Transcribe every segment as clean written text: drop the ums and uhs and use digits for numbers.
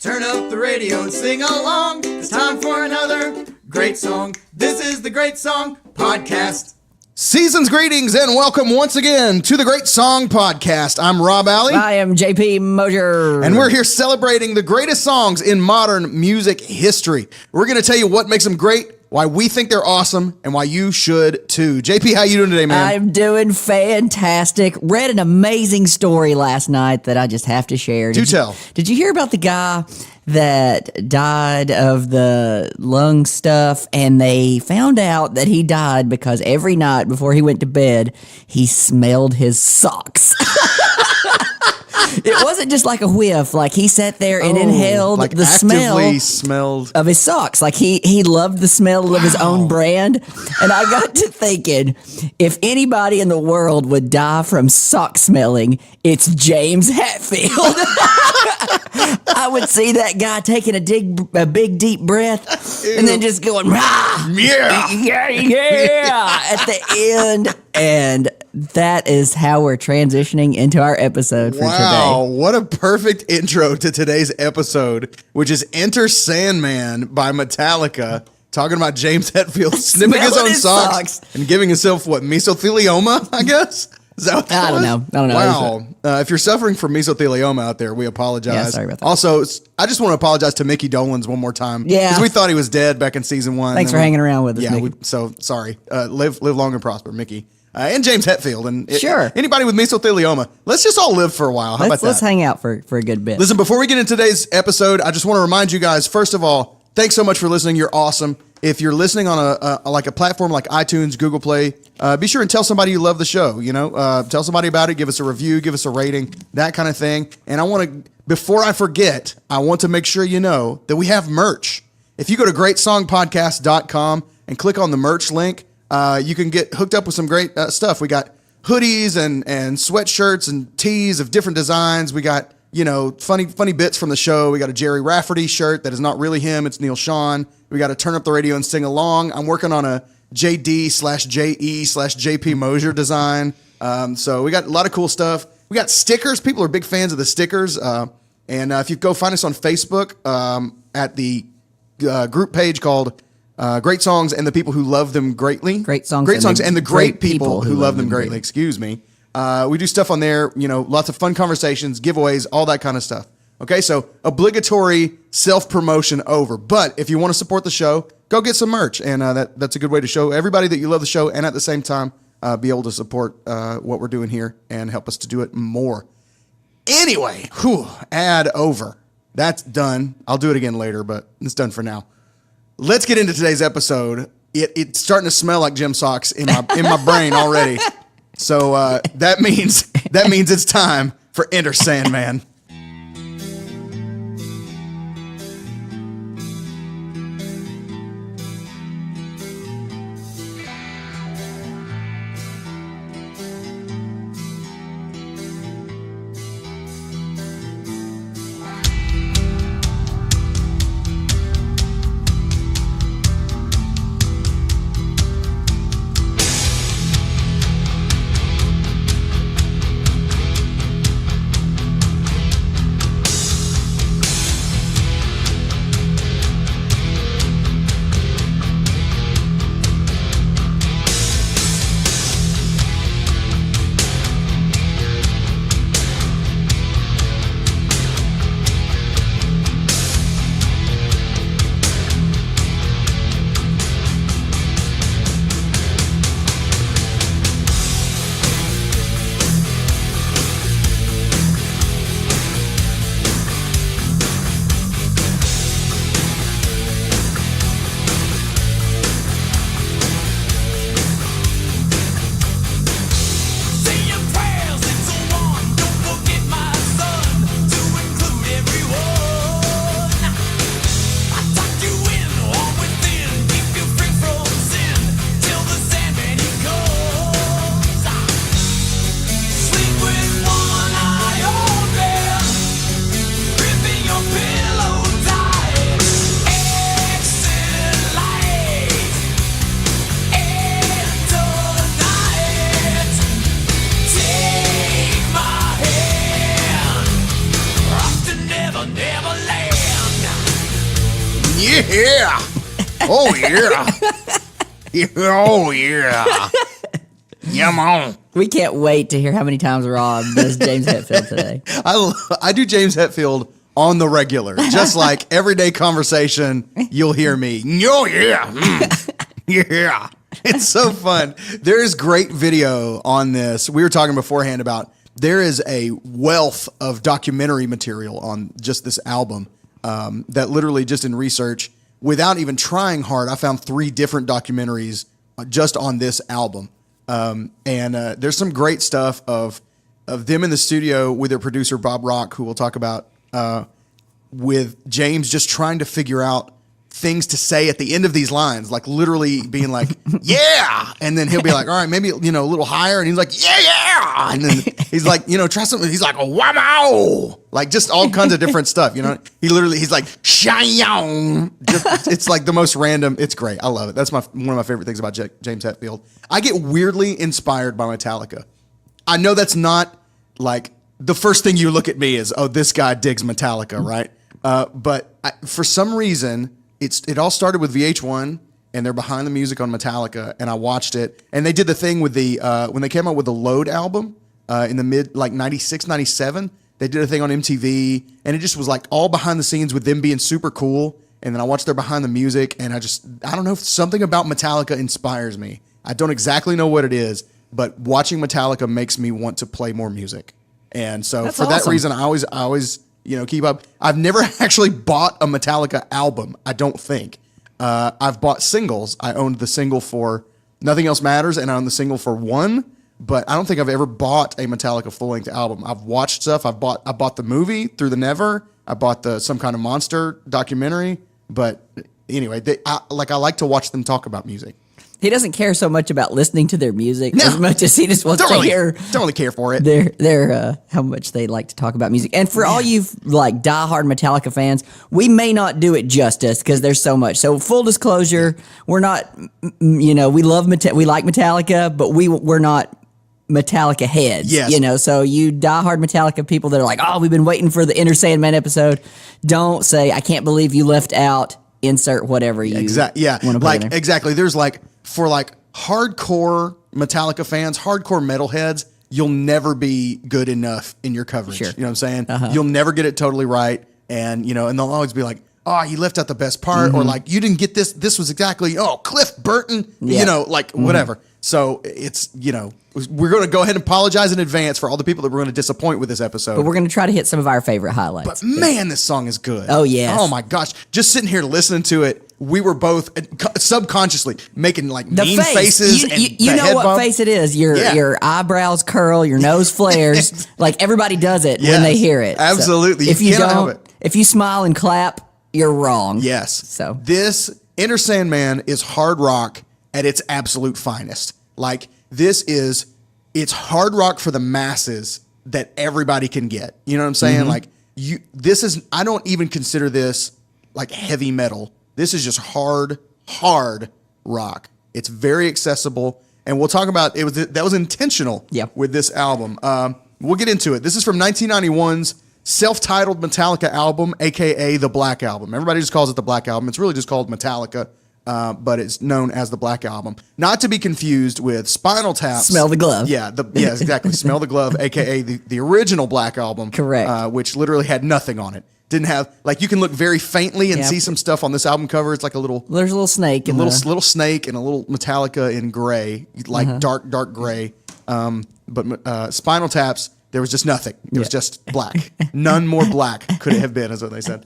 Turn up the radio and sing along. It's time for another great song. This is the Great Song Podcast. Season's greetings and welcome once again to the Great Song Podcast. I'm Rob Alley. I am JP Mosier. And we're here celebrating the greatest songs in modern music history. We're going to tell you what makes them great, why we think they're awesome, and why you should too. JP, how you doing today, man? I'm doing fantastic. Read an amazing story last night that I just have to share. Do tell. Did you hear about the guy that died of the lung stuff, and they found out that he died because every night before he went to bed, he smelled his socks? It wasn't just like a whiff. Like, he sat there and inhaled like the smell smelled of his socks. Like, he loved the smell of his own brand. And I got to thinking, if anybody in the world would die from sock smelling, it's James Hetfield. I would see that guy taking a big deep breath and then just going, rah, yeah, at the end. And that is how we're transitioning into our episode for today. Wow, what a perfect intro to today's episode, which is Enter Sandman by Metallica, talking about James Hetfield sniffing his own socks and giving himself, mesothelioma, I guess? Is that what that I don't know. Wow. If you're suffering from mesothelioma out there, we apologize. Yeah, sorry about that. Also, I just want to apologize to Mickey Dolenz one more time. Yeah. Because we thought he was dead back in season 1. Thanks for hanging around with us, Yeah, Mickey. so sorry. Live long and prosper, Mickey. And James Hetfield. And Sure. Anybody with mesothelioma, let's just all live for a while. How about that? Let's hang out for a good bit. Listen, before we get into today's episode, I just want to remind you guys, first of all, thanks so much for listening. You're awesome. If you're listening on a platform like iTunes, Google Play, be sure and tell somebody you love the show. Tell somebody about it. Give us a review. Give us a rating. That kind of thing. And before I forget, I want to make sure you know that we have merch. If you go to greatsongpodcast.com and click on the merch link, you can get hooked up with some great stuff. We got hoodies and sweatshirts and tees of different designs. We got funny bits from the show. We got a Jerry Rafferty shirt that is not really him. It's Neil Sean. We got to turn up the radio and sing along. I'm working on a JD/JE/JP Mosier design. So we got a lot of cool stuff. We got stickers. People are big fans of the stickers. And if you go find us on Facebook at the group page called Great Songs and the People Who Love Them Greatly. Great songs and the great people who love them greatly. Excuse me. We do stuff on there, lots of fun conversations, giveaways, all that kind of stuff. Okay, so obligatory self-promotion over. But if you want to support the show, go get some merch. And that's a good way to show everybody that you love the show and at the same time be able to support what we're doing here and help us to do it more. Anyway, ad over. That's done. I'll do it again later, but it's done for now. Let's get into today's episode. It's starting to smell like gym socks in my brain already. So that means it's time for Enter Sandman. Yeah. Oh, yeah. Oh, yeah. Yum on. We can't wait to hear how many times Rob does James Hetfield today. I do James Hetfield on the regular. Just like everyday conversation, you'll hear me. Oh, yeah. Yeah. It's so fun. There is great video on this. We were talking beforehand about there is a wealth of documentary material on just this album that literally just in research, without even trying hard, I found 3 different documentaries just on this album. And there's some great stuff of them in the studio with their producer, Bob Rock, who we'll talk about, with James just trying to figure out things to say at the end of these lines, like literally being like, yeah. And then he'll be like, all right, maybe, a little higher. And he's like, yeah. And then he's like, try something. He's like, wow. Like just all kinds of different stuff, he's like, shayong. It's like the most random. It's great. I love it. That's one of my favorite things about James Hetfield. I get weirdly inspired by Metallica. I know that's not like the first thing you look at me is, oh, this guy digs Metallica, right? But for some reason, it all started with VH1 and they're behind the music on Metallica, and I watched it, and they did the thing with the when they came out with the Load album in the mid 96, 97, they did a thing on MTV, and it just was like all behind the scenes with them being super cool. And then I watched their behind the music, and I don't know if something about Metallica inspires me. I don't exactly know what it is, but watching Metallica makes me want to play more music. And so That's for that awesome. reason, I always keep up. I've never actually bought a Metallica album, I don't think. I've bought singles. I owned the single for Nothing Else Matters, and I owned the single for One, but I don't think I've ever bought a Metallica full-length album. I've watched stuff. I bought the movie Through the Never. I bought the Some Kind of Monster documentary. But anyway, I like to watch them talk about music. He doesn't care so much about listening to their music as much as he just wants to hear. Don't really care for it. Their how much they like to talk about music. And for all you like diehard Metallica fans, we may not do it justice because there's so much. So full disclosure, we're not, we love we like Metallica, but we're not Metallica heads. Yes. So you diehard Metallica people that are like, oh, we've been waiting for the Enter Sandman episode. Don't say, I can't believe you left out insert whatever you want to put in there. Exactly. There's for hardcore Metallica fans, hardcore metalheads, you'll never be good enough in your coverage. Sure. You know what I'm saying? You'll never get it totally right. And, and they'll always be like, oh, you left out the best part. Or you didn't get this. This was exactly, Cliff Burton, whatever. So it's, we're going to go ahead and apologize in advance for all the people that we're going to disappoint with this episode. But we're going to try to hit some of our favorite highlights. But man, this song is good. Oh, yes. Oh my gosh. Just sitting here listening to it, we were both subconsciously making mean faces. You know what face it is. Your eyebrows curl, your nose flares. Everybody does it when they hear it. Absolutely. So if you don't, if you smile and clap, you're wrong. Yes. So this Enter Sandman is hard rock at its absolute finest. It's hard rock for the masses that everybody can get. You know what I'm saying? I don't even consider this heavy metal. This is just hard rock. It's very accessible, and we'll talk about that was intentional with this album. We'll get into it. This is from 1991's self-titled Metallica album, aka the Black Album. Everybody just calls it the Black Album. It's really just called Metallica, but it's known as the Black Album. Not to be confused with Spinal Tap's Smell the Glove. Yeah, exactly. Smell the Glove, aka the original Black Album. Correct. Which literally had nothing on it. Didn't have you can look very faintly and see some stuff on this album cover. It's like a little. There's a little snake. Little snake and a little Metallica in gray, dark gray. But Spinal Tap's, there was just nothing. It was just black. None more black could it have been, is what they said.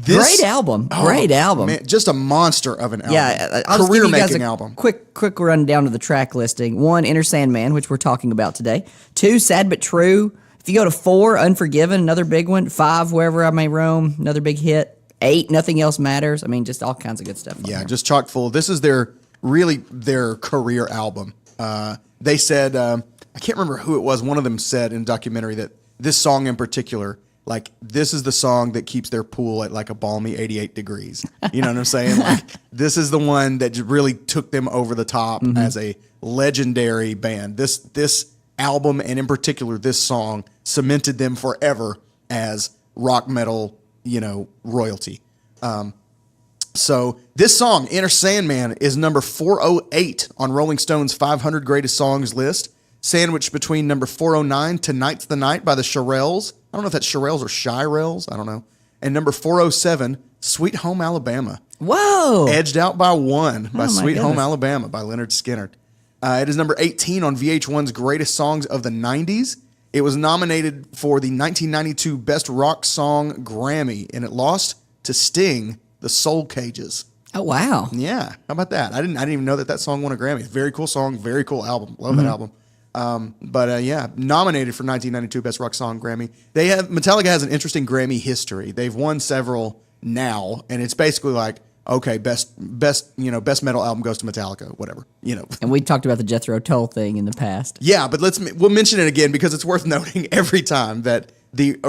Great album. Great album. Man, just a monster of an album. Yeah, I'll just give you guys career-making a album. Quick rundown of the track listing. 1, Enter Sandman, which we're talking about today. 2, Sad But True. If you go to 4, Unforgiven, another big one. 5, Wherever I May Roam, another big hit. 8, Nothing Else Matters. I mean, just all kinds of good stuff. Yeah, just chock full. This is their career album. They said, I can't remember who it was. One of them said in a documentary that this song in particular, this is the song that keeps their pool at a balmy 88 degrees. You know what I'm saying? This is the one that really took them over the top as a legendary band. This album, and in particular this song, cemented them forever as rock metal, royalty. So this song, Enter Sandman, is number 408 on Rolling Stone's 500 Greatest Songs list, sandwiched between number 409, Tonight's the Night by the Shirelles. I don't know if that's Shirelles or Shirelles. I don't know. And number 407, Sweet Home Alabama. Whoa. Edged out by one by my Sweet Home goodness. Alabama by Leonard Skinner. It is number 18 on VH1's Greatest Songs of the 90s. It was nominated for the 1992 Best Rock Song Grammy, and it lost to Sting, The Soul Cages. Oh, wow. Yeah, how about that? I didn't even know that song won a Grammy. Very cool song, very cool album. Love that album. But yeah, nominated for 1992 Best Rock Song Grammy. Metallica has an interesting Grammy history. They've won several now, and it's basically like, okay, best metal album goes to Metallica, whatever, And we talked about the Jethro Tull thing in the past. Yeah, but we'll mention it again because it's worth noting every time that the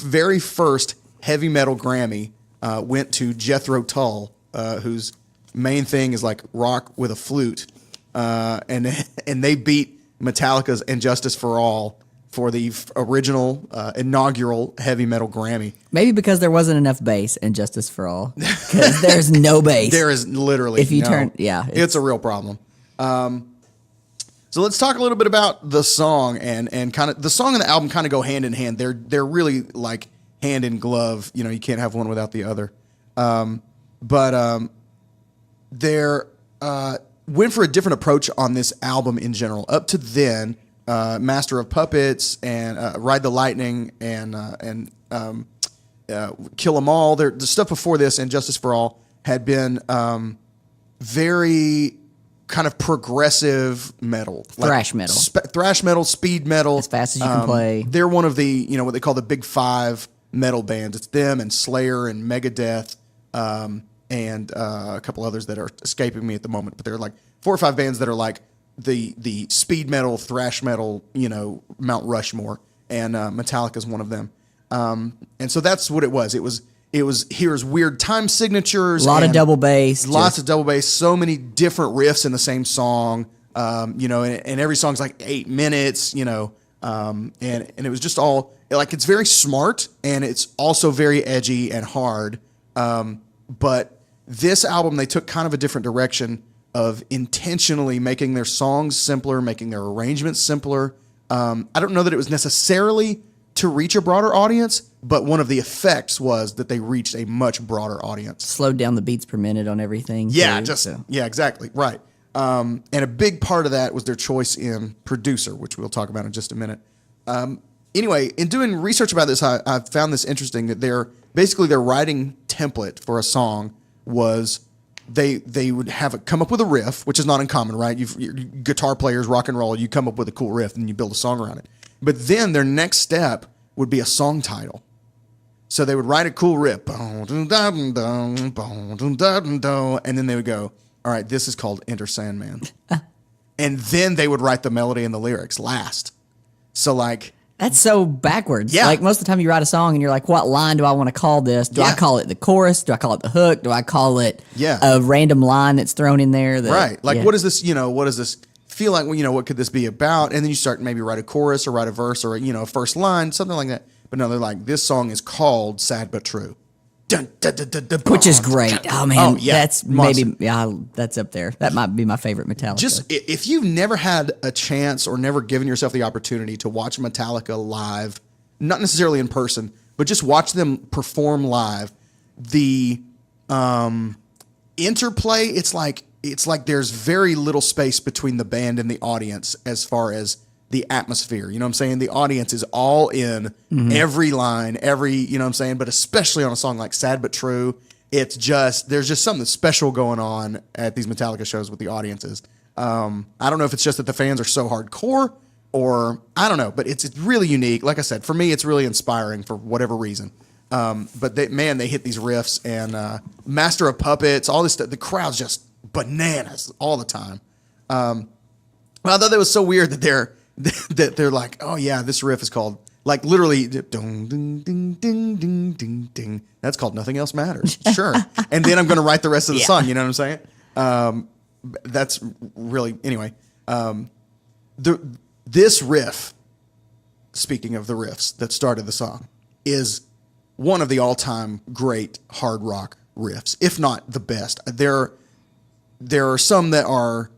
very first heavy metal Grammy went to Jethro Tull, whose main thing is like rock with a flute, and they beat Metallica's "And Justice for All" for the original inaugural heavy metal Grammy. Maybe because there wasn't enough bass in Justice for All. Because there's no bass. There is literally If you no. turn, yeah. It's a real problem. So let's talk a little bit about the song and kind of the song and the album kind of go hand in hand. They're really like hand in glove. You can't have one without the other. But they're went for a different approach on this album in general. Up to then, Master of Puppets and Ride the Lightning and Kill 'Em All. The stuff before this and Justice for All had been very kind of progressive metal, Thrash metal. Thrash metal, speed metal, As fast as you can play. They're one of the what they call the big five metal bands. It's them and Slayer and Megadeth, and a couple others that are escaping me at the moment. But they're like 4 or 5 bands that are like the speed metal, thrash metal, Mount Rushmore, and Metallica is one of them. And so that's what it was. It was here's weird time signatures, A lot of double bass. lots of double bass, so many different riffs in the same song, and every song's like 8 minutes, and it was just all like it's very smart and it's also very edgy and hard. But this album, they took kind of a different direction of intentionally making their songs simpler, making their arrangements simpler. I don't know that it was necessarily to reach a broader audience, but one of the effects was that they reached a much broader audience. Slowed down the beats per minute on everything. Yeah, too, yeah, exactly, right. And a big part of that was their choice in producer, which we'll talk about in just a minute. Anyway, in doing research about this, I found this interesting that their writing template for a song was they would come up with a riff, which is not uncommon, right? You're guitar players, rock and roll, you come up with a cool riff and you build a song around it. But then their next step would be a song title. So they would write a cool riff, and then they would go, all right, this is called Enter Sandman. And then they would write the melody and the lyrics last. So like... That's so backwards. Yeah. Like most of the time you write a song and you're like, what line do I want to call this? Do I call it the chorus? Do I call it the hook? Do I call it a random line that's thrown in there? Right. Like what is this, what does this feel like? What could this be about? And then you start maybe write a chorus or write a verse or, a first line, something like that. But no, they're like, this song is called Sad But True. Dun, dun, dun, dun, dun, Which is great. Oh man, that's monster. that's up there. That might be my favorite Metallica. Just if you've never had a chance or never given yourself the opportunity to watch Metallica live, not necessarily in person, but just watch them perform live, the interplay, it's like there's very little space between the band and the audience as far as the atmosphere. You know what I'm saying? The audience is all in every line, you know what I'm saying? But especially on a song like Sad But True, there's just something special going on at these Metallica shows with the audiences. I don't know if it's just that the fans are so hardcore or I don't know, but it's really unique. Like I said, for me, it's really inspiring for whatever reason. But they hit these riffs and Master of Puppets, all this stuff. The crowd's just bananas all the time. I thought that was so weird that they're like, oh yeah, this riff is called like literally ding ding ding ding ding ding ding. That's called Nothing Else Matters. Sure. And then I'm going to write the rest of the song. You know what I'm saying? That's really anyway. This riff, speaking of the riffs that started the song, is one of the all-time great hard rock riffs, if not the best. There are some that are,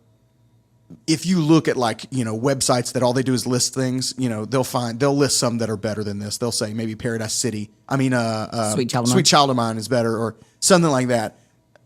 if you look at like, websites that all they do is list things, they'll list some that are better than this. They'll say maybe Paradise City. Sweet Child of Mine is better, or something like that.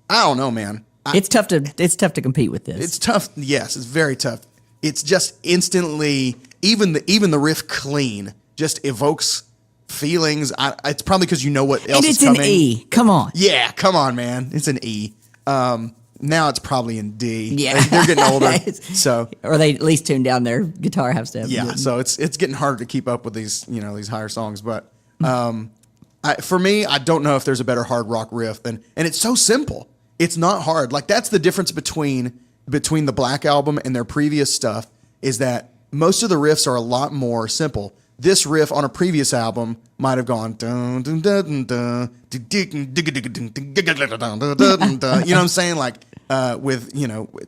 I don't know, man. It's tough to compete with this. It's tough. Yes, it's very tough. It's just instantly, even the riff clean just evokes feelings. It's probably because you know what else is coming. And it's an E. Come on. Yeah, come on, man. It's an E. Now it's probably in D. Yeah. They're getting older. So, or they at least tune down their guitar half step. yeah, so it's getting harder to keep up with these, these higher songs. But for me, I don't know if there's a better hard rock riff and it's so simple. It's not hard. Like, that's the difference between the Black Album and their previous stuff, is that most of the riffs are a lot more simple. This riff on a previous album might have gone dun dun dun dun dun, you know what I'm saying? Like, with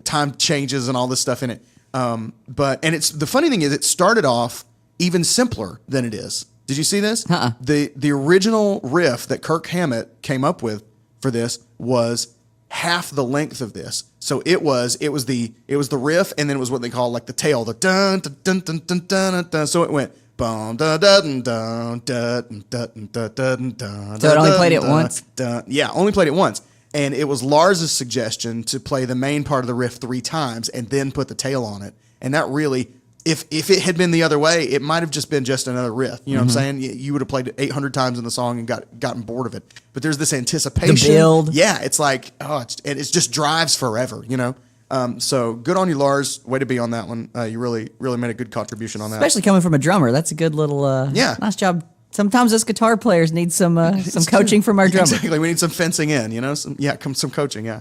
time changes and all this stuff in it. It's the funny thing is, it started off even simpler than it is. Did you see this? The original riff that Kirk Hammett came up with for this was half the length of this. So it was the riff, and then it was what they call like the tail, the dun dun dun dun dun dun dun. So it went bum dun dun dun dun dun dun dun. So it only played it once? Yeah, only played it once. And it was Lars's suggestion to play the main part of the riff 3 times and then put the tail on it. And that really, if it had been the other way, it might have just been just another riff. You know what I'm saying? You would have played it 800 times in the song and gotten bored of it. But there's this anticipation. The build. Yeah, it's like, it just drives forever, So good on you, Lars. Way to be on that one. You really, really made a good contribution on that. Especially coming from a drummer. That's a good little nice job. Sometimes us guitar players need some coaching from our drummer. Exactly. We need some fencing in, some coaching, yeah.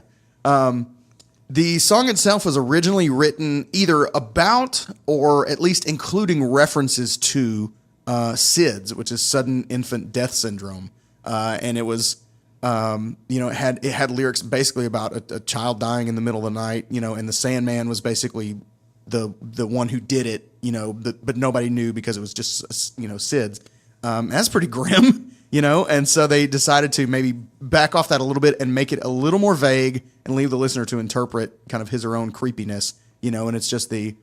The song itself was originally written either about or at least including references to SIDS, which is sudden infant death syndrome. And it was, it had lyrics basically about a child dying in the middle of the night, and the Sandman was basically the one who did it, but nobody knew because it was just, SIDS. That's pretty grim, and so they decided to maybe back off that a little bit and make it a little more vague and leave the listener to interpret kind of his or own creepiness, and it's just the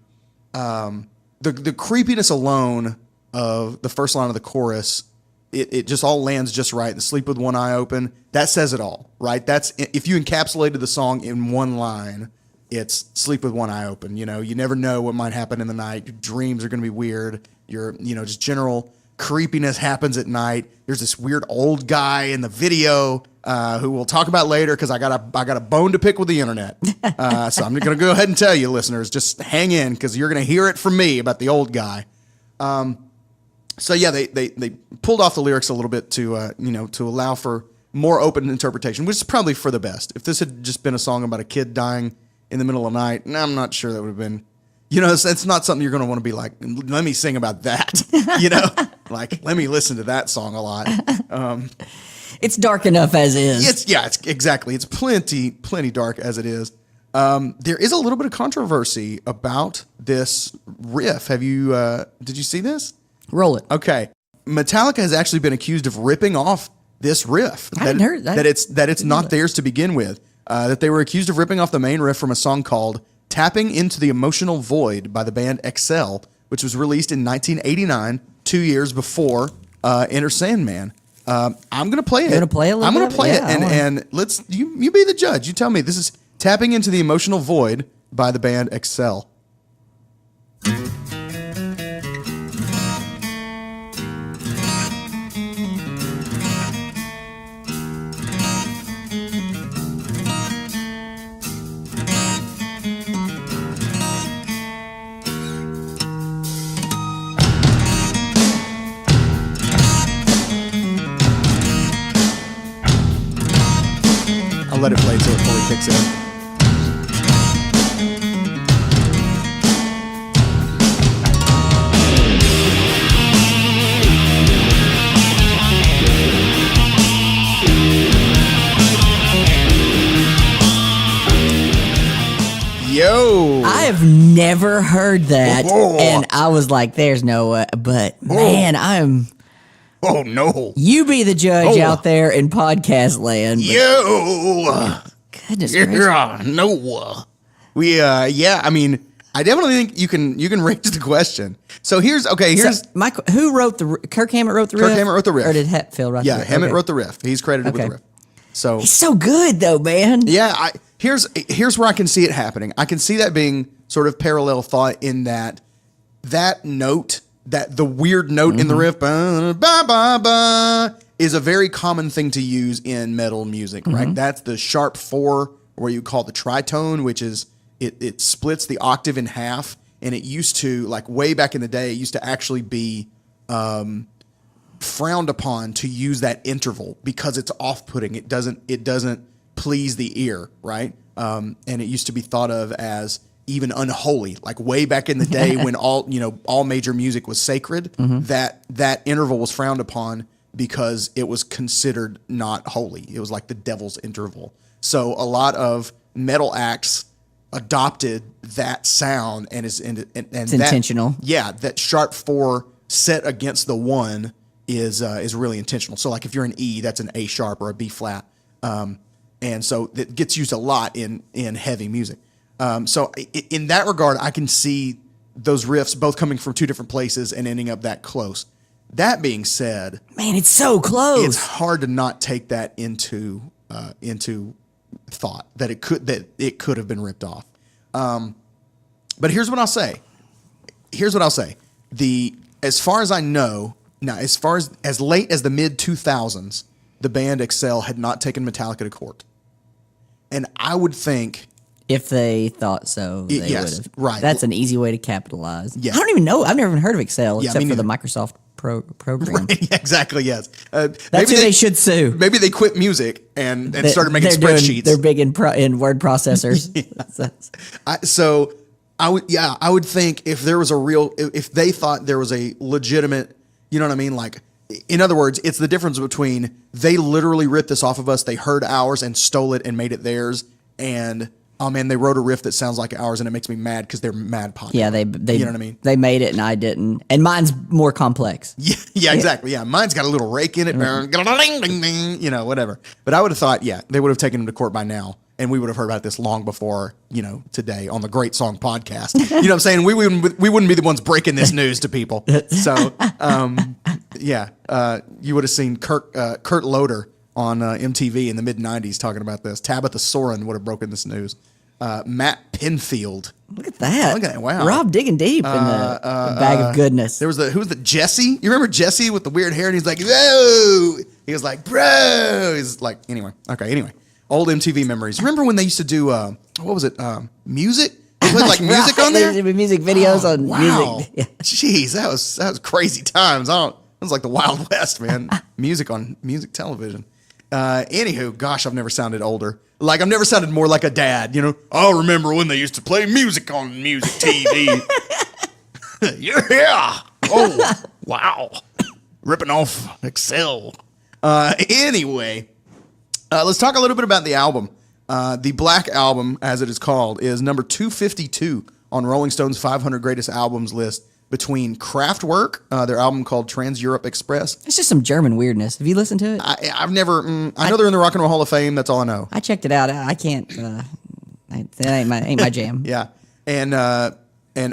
creepiness alone of the first line of the chorus. It just all lands just right. The sleep with one eye open, that says it all, right? That's, if you encapsulated the song in one line, it's sleep with one eye open. You never know what might happen in the night. Your dreams are going to be weird. Your, just general creepiness happens at night. There's this weird old guy in the video who we'll talk about later because I got a bone to pick with the internet. So I'm going to go ahead and tell you, listeners, just hang in because you're going to hear it from me about the old guy. So yeah, they pulled off the lyrics a little bit to to allow for more open interpretation, which is probably for the best. If this had just been a song about a kid dying in the middle of the night, I'm not sure that would have been. It's not something you're going to want to be like, let me sing about that, like, let me listen to that song a lot. It's dark enough as is. It's exactly. It's plenty dark as it is. There is a little bit of controversy about this riff. Did you see this? Roll it. Okay. Metallica has actually been accused of ripping off this riff. I hadn't heard that. That it's not theirs to begin with. That they were accused of ripping off the main riff from a song called Tapping Into the Emotional Void by the band Excel, which was released in 1989, 2 years before Enter Sandman. I'm going to play it. You're going to play a little bit? I'm going to play it, Yeah, and let's you be the judge. You tell me. This is Tapping Into the Emotional Void by the band Excel. I'll let it play until it fully kicks in. Yo! I have never heard that, Whoa. and I was like, "There's no way." But man, Oh no. You be the judge Oh. out there in podcast land. but Goodness gracious. Yeah, no. Yeah, I mean, I definitely think you can raise the question. So here's Michael, who wrote Kirk Hammett wrote the riff? Kirk Hammett wrote the riff. Or did Hetfield write the riff? Hammett Okay. wrote the riff. He's credited with Okay. the riff. So He's so good though, man. yeah, here's where I can see it happening. I can see that being sort of parallel thought in that note, that the weird note in the riff, ba, ba, ba, ba, is a very common thing to use in metal music, right? That's the sharp 4, or you call it the tritone, which is it splits the octave in half, and it used to, like way back in the day, it used to actually be frowned upon to use that interval because it's off-putting. It doesn't please the ear, right? And it used to be thought of as even unholy, like way back in the day when all major music was sacred. That interval was frowned upon because it was considered not holy. It was like the devil's interval. So a lot of metal acts adopted that sound, and it's intentional. Yeah, that sharp 4 set against the 1 is really intentional. So like if you're an E, that's an A sharp or a B flat, and so it gets used a lot in heavy music. So in that regard, I can see those riffs both coming from two different places and ending up that close. That being said, Man, it's so close. it's hard to not take that into thought that it could have been ripped off. But here's what I'll say. As far as I know, now as far as late as the mid 2000s, the band Excel had not taken Metallica to court, and I would think. If they thought so, they yes, would have. right. That's an easy way to capitalize. Yeah. I don't even know. I've never even heard of Excel Yeah, except me for the neither. Microsoft program. Exactly. Yes. That's who they should sue. Maybe they quit music and started making They're spreadsheets. They're big in word processors. I would think if there was if they thought there was a legitimate, you know what I mean? Like, in other words, it's the difference between they literally ripped this off of us, they heard ours and stole it and made it theirs, and oh man, they wrote a riff that sounds like ours and it makes me mad because they're mad popular. Yeah, they you know what I mean? They made it and I didn't, and mine's more complex. Yeah, exactly. Yeah, mine's got a little rake in it, you know, whatever. But I would have thought, yeah, they would have taken him to court by now, and we would have heard about this long before, today on the Great Song Podcast. You know what I'm saying? We wouldn't be the ones breaking this news to people. So, you would have seen Kurt Loder on MTV in the mid '90s talking about this. Tabitha Soren would have broken this news. Matt Pinfield. Look at that. Look at that. Wow. Rob digging deep in the bag of goodness. There was who was the Jesse? You remember Jesse with the weird hair? And he's like, whoa. He was like, bro. He's like, anyway. Old MTV memories. Remember when they used to do, what was it? Music? They played like music on there? There'd be music videos on Wow. music. Yeah. Jeez, that was crazy times. It was like the Wild West, man. Music on music television. Anywho, gosh, I've never sounded older. Like, I've never sounded more like a dad, I remember when they used to play music on music TV. Yeah. Oh, wow. Ripping off Excel. Anyway, let's talk a little bit about the album. The Black Album, as it is called, is number 252 on Rolling Stone's 500 Greatest Albums list, between Kraftwerk, their album called Trans-Europe Express. It's just some German weirdness. Have you listened to it? I've never. I know they're in the Rock and Roll Hall of Fame. That's all I know. I checked it out. I can't. That ain't my jam. Yeah, and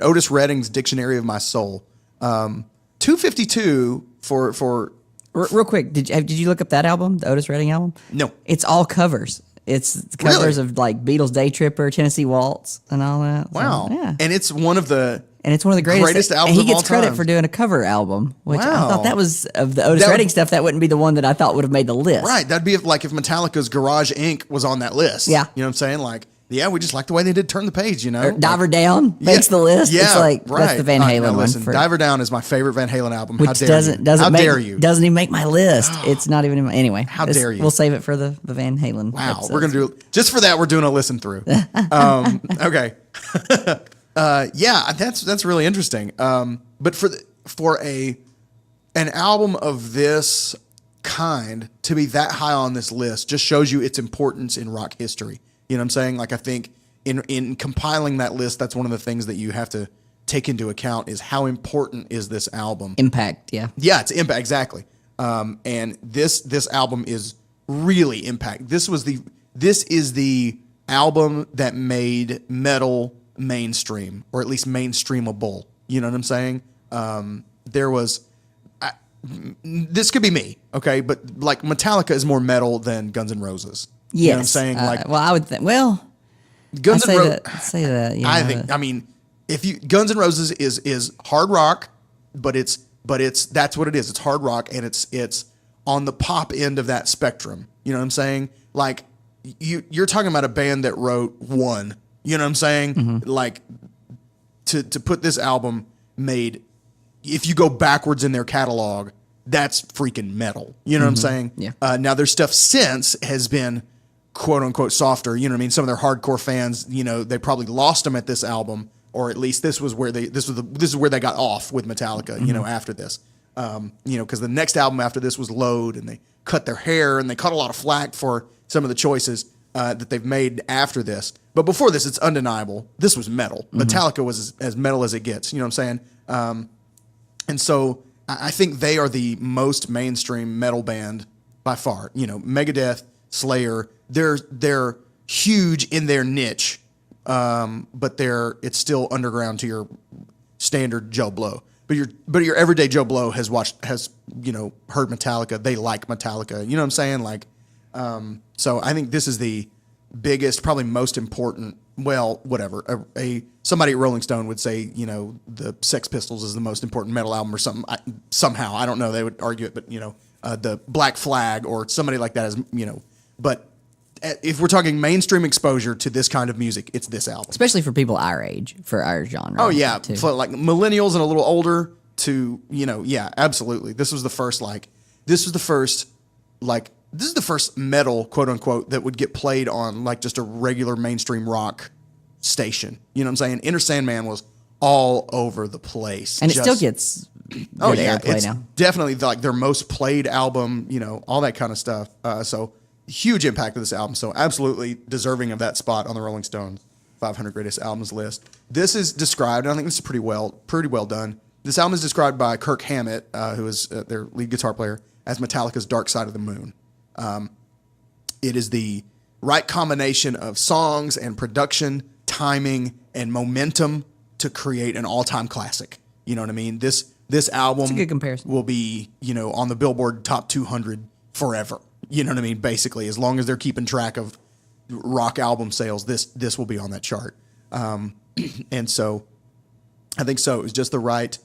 Otis Redding's Dictionary of My Soul. 252 for. Real quick, did you look up that album, the Otis Redding album? No. It's all covers. It's covers of like Beatles Day Tripper, Tennessee Waltz, and all that. So, Wow. yeah. And it's one of the greatest albums and he of gets all credit time. for doing a cover album, which I Wow. thought that was of the Otis That would- Redding stuff. That wouldn't be the one that I thought would have made the list. Right. That'd be if Metallica's Garage Inc. was on that list. Yeah. You know what I'm saying? Like, yeah, we just like the way they did Turn the Page, Or Diver Down makes the list. Yeah, It's like right. that's the Van Halen Now one. listen, Diver Down is my favorite Van Halen album. How which dare doesn't you? How make, dare you? doesn't even make my list. It's not even in my anyway. How dare you? We'll save it for the Van Halen. Wow, episodes. we're gonna do just for that. We're doing a listen through. Okay, yeah, that's really interesting. But for an album of this kind to be that high on this list just shows you its importance in rock history. You know what I'm saying? Like, I think in compiling that list, that's one of the things that you have to take into account is how important is this album. Impact. Yeah. Yeah, it's impact, exactly. And this album is really impact. This is the album that made metal mainstream, or at least mainstreamable. You know what I'm saying? This could be me, okay, but like Metallica is more metal than Guns N' Roses. Yes. You know what I'm saying? Like, well, I would think. Well, Guns N' Roses. Say that. Yeah, I mean, if you Guns N' Roses is hard rock, but it's that's what it is. It's hard rock, and it's on the pop end of that spectrum. You know what I'm saying? Like you're talking about a band that wrote One. You know what I'm saying? Mm-hmm. Like to put this album made. If you go backwards in their catalog, that's freaking metal. You know what I'm saying? Yeah. Now their stuff since has been quote unquote softer. You know what I mean? Some of their hardcore fans, you know, they probably lost them at this album, or at least this is where they got off with Metallica. You know, after this, you know, because the next album after this was Load, and they cut their hair, and they cut a lot of flack for some of the choices that they've made after this. But before this, it's undeniable. This was metal. Metallica was as metal as it gets. You know what I'm saying? And so I think they are the most mainstream metal band by far. You know, Megadeth, Slayer, they're huge in their niche, but it's still underground to your standard Joe Blow. But your everyday Joe Blow has you know, heard Metallica. They like Metallica. You know what I'm saying? Like, so I think this is the biggest, probably most important. Well, whatever. Somebody at Rolling Stone would say, you know, the Sex Pistols is the most important metal album or something. Somehow, I don't know. They would argue it, but you know, the Black Flag or somebody like that is, you know. But if we're talking mainstream exposure to this kind of music, it's this album. especially for people our age, for our genre. Oh yeah, too. for like millennials and a little older. To you know, yeah, absolutely. This is the first metal, quote unquote, that would get played on like just a regular mainstream rock station. You know what I'm saying? Enter Sandman was all over the place. And it still gets airplay it's now. definitely like their most played album, you know, all that kind of stuff. So huge impact of this album. So absolutely deserving of that spot on the Rolling Stone 500 greatest albums list. This is described, and I think this is pretty well done. This album is described by Kirk Hammett, who is their lead guitar player, as Metallica's Dark Side of the Moon. It is the right combination of songs and production, timing, and momentum to create an all-time classic. You know what I mean? This album That's a good comparison. will be, you know, on the Billboard Top 200 forever. You know what I mean? Basically, as long as they're keeping track of rock album sales, this will be on that chart. And so I think so. It was just the right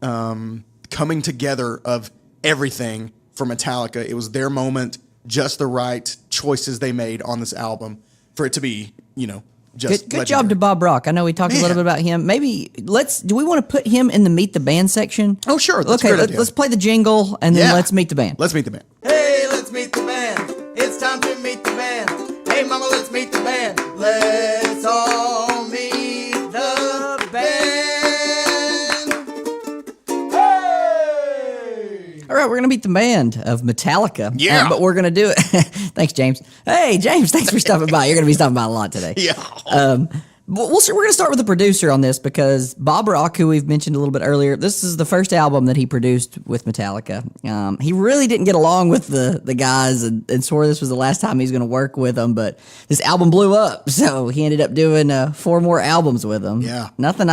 coming together of everything for Metallica. It was their moment, just the right choices they made on this album for it to be, you know, just Good job to Bob Rock. I know we talked a little bit about him. Maybe do we want to put him in the Meet the Band section? Oh, sure. That's okay, a great idea. let's play the jingle and then Yeah. let's meet the band. Let's meet the band. Hey, let's meet the band. It's time to meet the band. Hey, mama, let's meet the band. Let's all meet the band. Hey! All right, we're gonna meet the band of Metallica. Yeah. But we're gonna do it. Thanks, James. Hey, James, thanks for stopping by. You're gonna be stopping by a lot today. Yeah. We're going to start with the producer on this because Bob Rock, who we've mentioned a little bit earlier, this is the first album that he produced with Metallica. He really didn't get along with the guys and swore this was the last time he was going to work with them, but this album blew up, so he ended up doing 4 more albums with them. Yeah. Nothing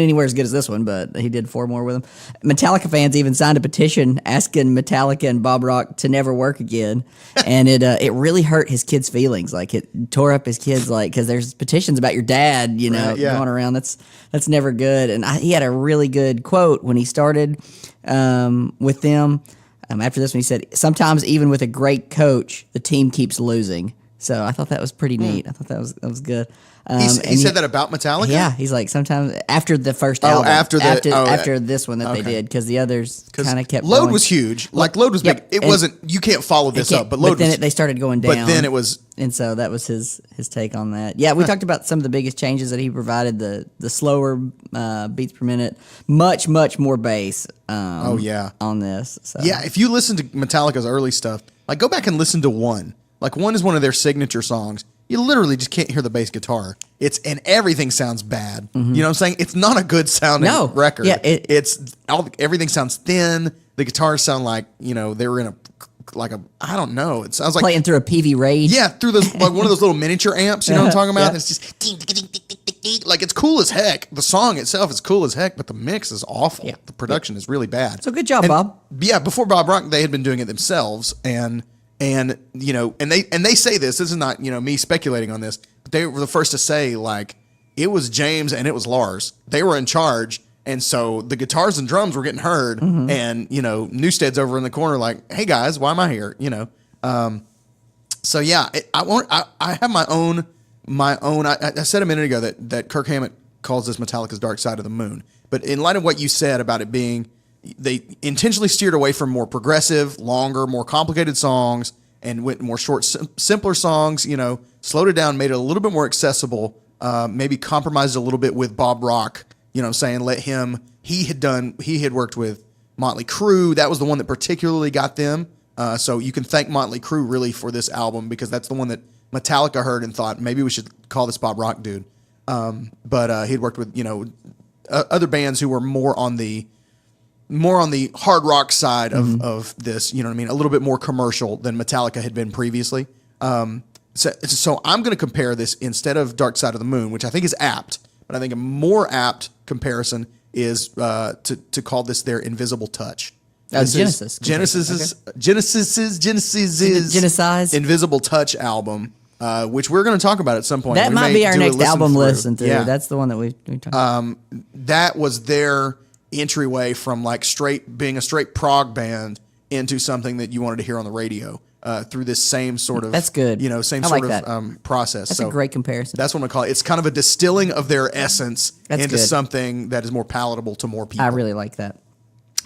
anywhere as good as this one, but he did 4 more with them. Metallica fans even signed a petition asking Metallica and Bob Rock to never work again, and it really hurt his kids' feelings. Like, it tore up his kids, like, because there's petitions about your dad, you know, Right, yeah. going around. That's never good. And he had a really good quote when he started with them. After this one, he said, "Sometimes even with a great coach, the team keeps losing." So I thought that was pretty neat. I thought that was good. He said that about Metallica? Yeah, he's like, sometimes after the first Oh, album, after this one that they okay. did, because the others kind of kept Load going. was huge. Like, Load was Yep, big. It and- wasn't, you can't follow this up, but Load then was, they started going down. but then it was, And so that was his take on that. Yeah, we talked about some of the biggest changes that he provided, the slower beats per minute, much more bass oh yeah. on this. So. Yeah, if you listen to Metallica's early stuff, like go back and listen to One. Like One is one of their signature songs. you literally just can't hear the bass guitar. And everything sounds bad. You know what I'm saying? It's not a good sounding record. Yeah, everything sounds thin. The guitars sound like, they were in I don't know. It sounds like playing through a PV Rage. Yeah, through those like one of those little miniature amps. You know what I'm talking about? Yeah. It's just like it's cool as heck. The song itself is cool as heck, but the mix is awful. Yeah. The production is really bad. So good job, Bob. Yeah, before Bob Rock, they had been doing it themselves, and they say this is not me speculating on this, but they were the first to say like it was James and it was Lars. They were in charge. And so the guitars and drums were getting heard, and Newstead's over in the corner, like, "Hey guys, why am I here?" So yeah, I have my own. I said a minute ago that Kirk Hammett calls this Metallica's Dark Side of the Moon, but in light of what you said about it being, they intentionally steered away from more progressive, longer, more complicated songs, and went more short, simpler songs. Slowed it down, made it a little bit more accessible. Maybe compromised a little bit with Bob Rock. You know what I'm saying? He had worked with Motley Crue. That was the one that particularly got them. So you can thank Motley Crue really for this album, because that's the one that Metallica heard and thought, maybe we should call this Bob Rock dude. But he'd worked with, other bands who were more on the hard rock side of this, you know what I mean? A little bit more commercial than Metallica had been previously. So I'm going to compare this, instead of Dark Side of the Moon, which I think is apt, but I think a more apt comparison is to call this their Invisible Touch. Genesis. Genesis's Invisible Touch album, which we're going to talk about at some point. That might be our next album listen through. Yeah. That's the one that we talked about. That was their entryway from like being a straight prog band into something that you wanted to hear on the radio. Through this same sort of that's good. Same like sort of process. That's a great comparison. That's what I'm gonna call it. It's kind of a distilling of their essence into something that is more palatable to more people. I really like that.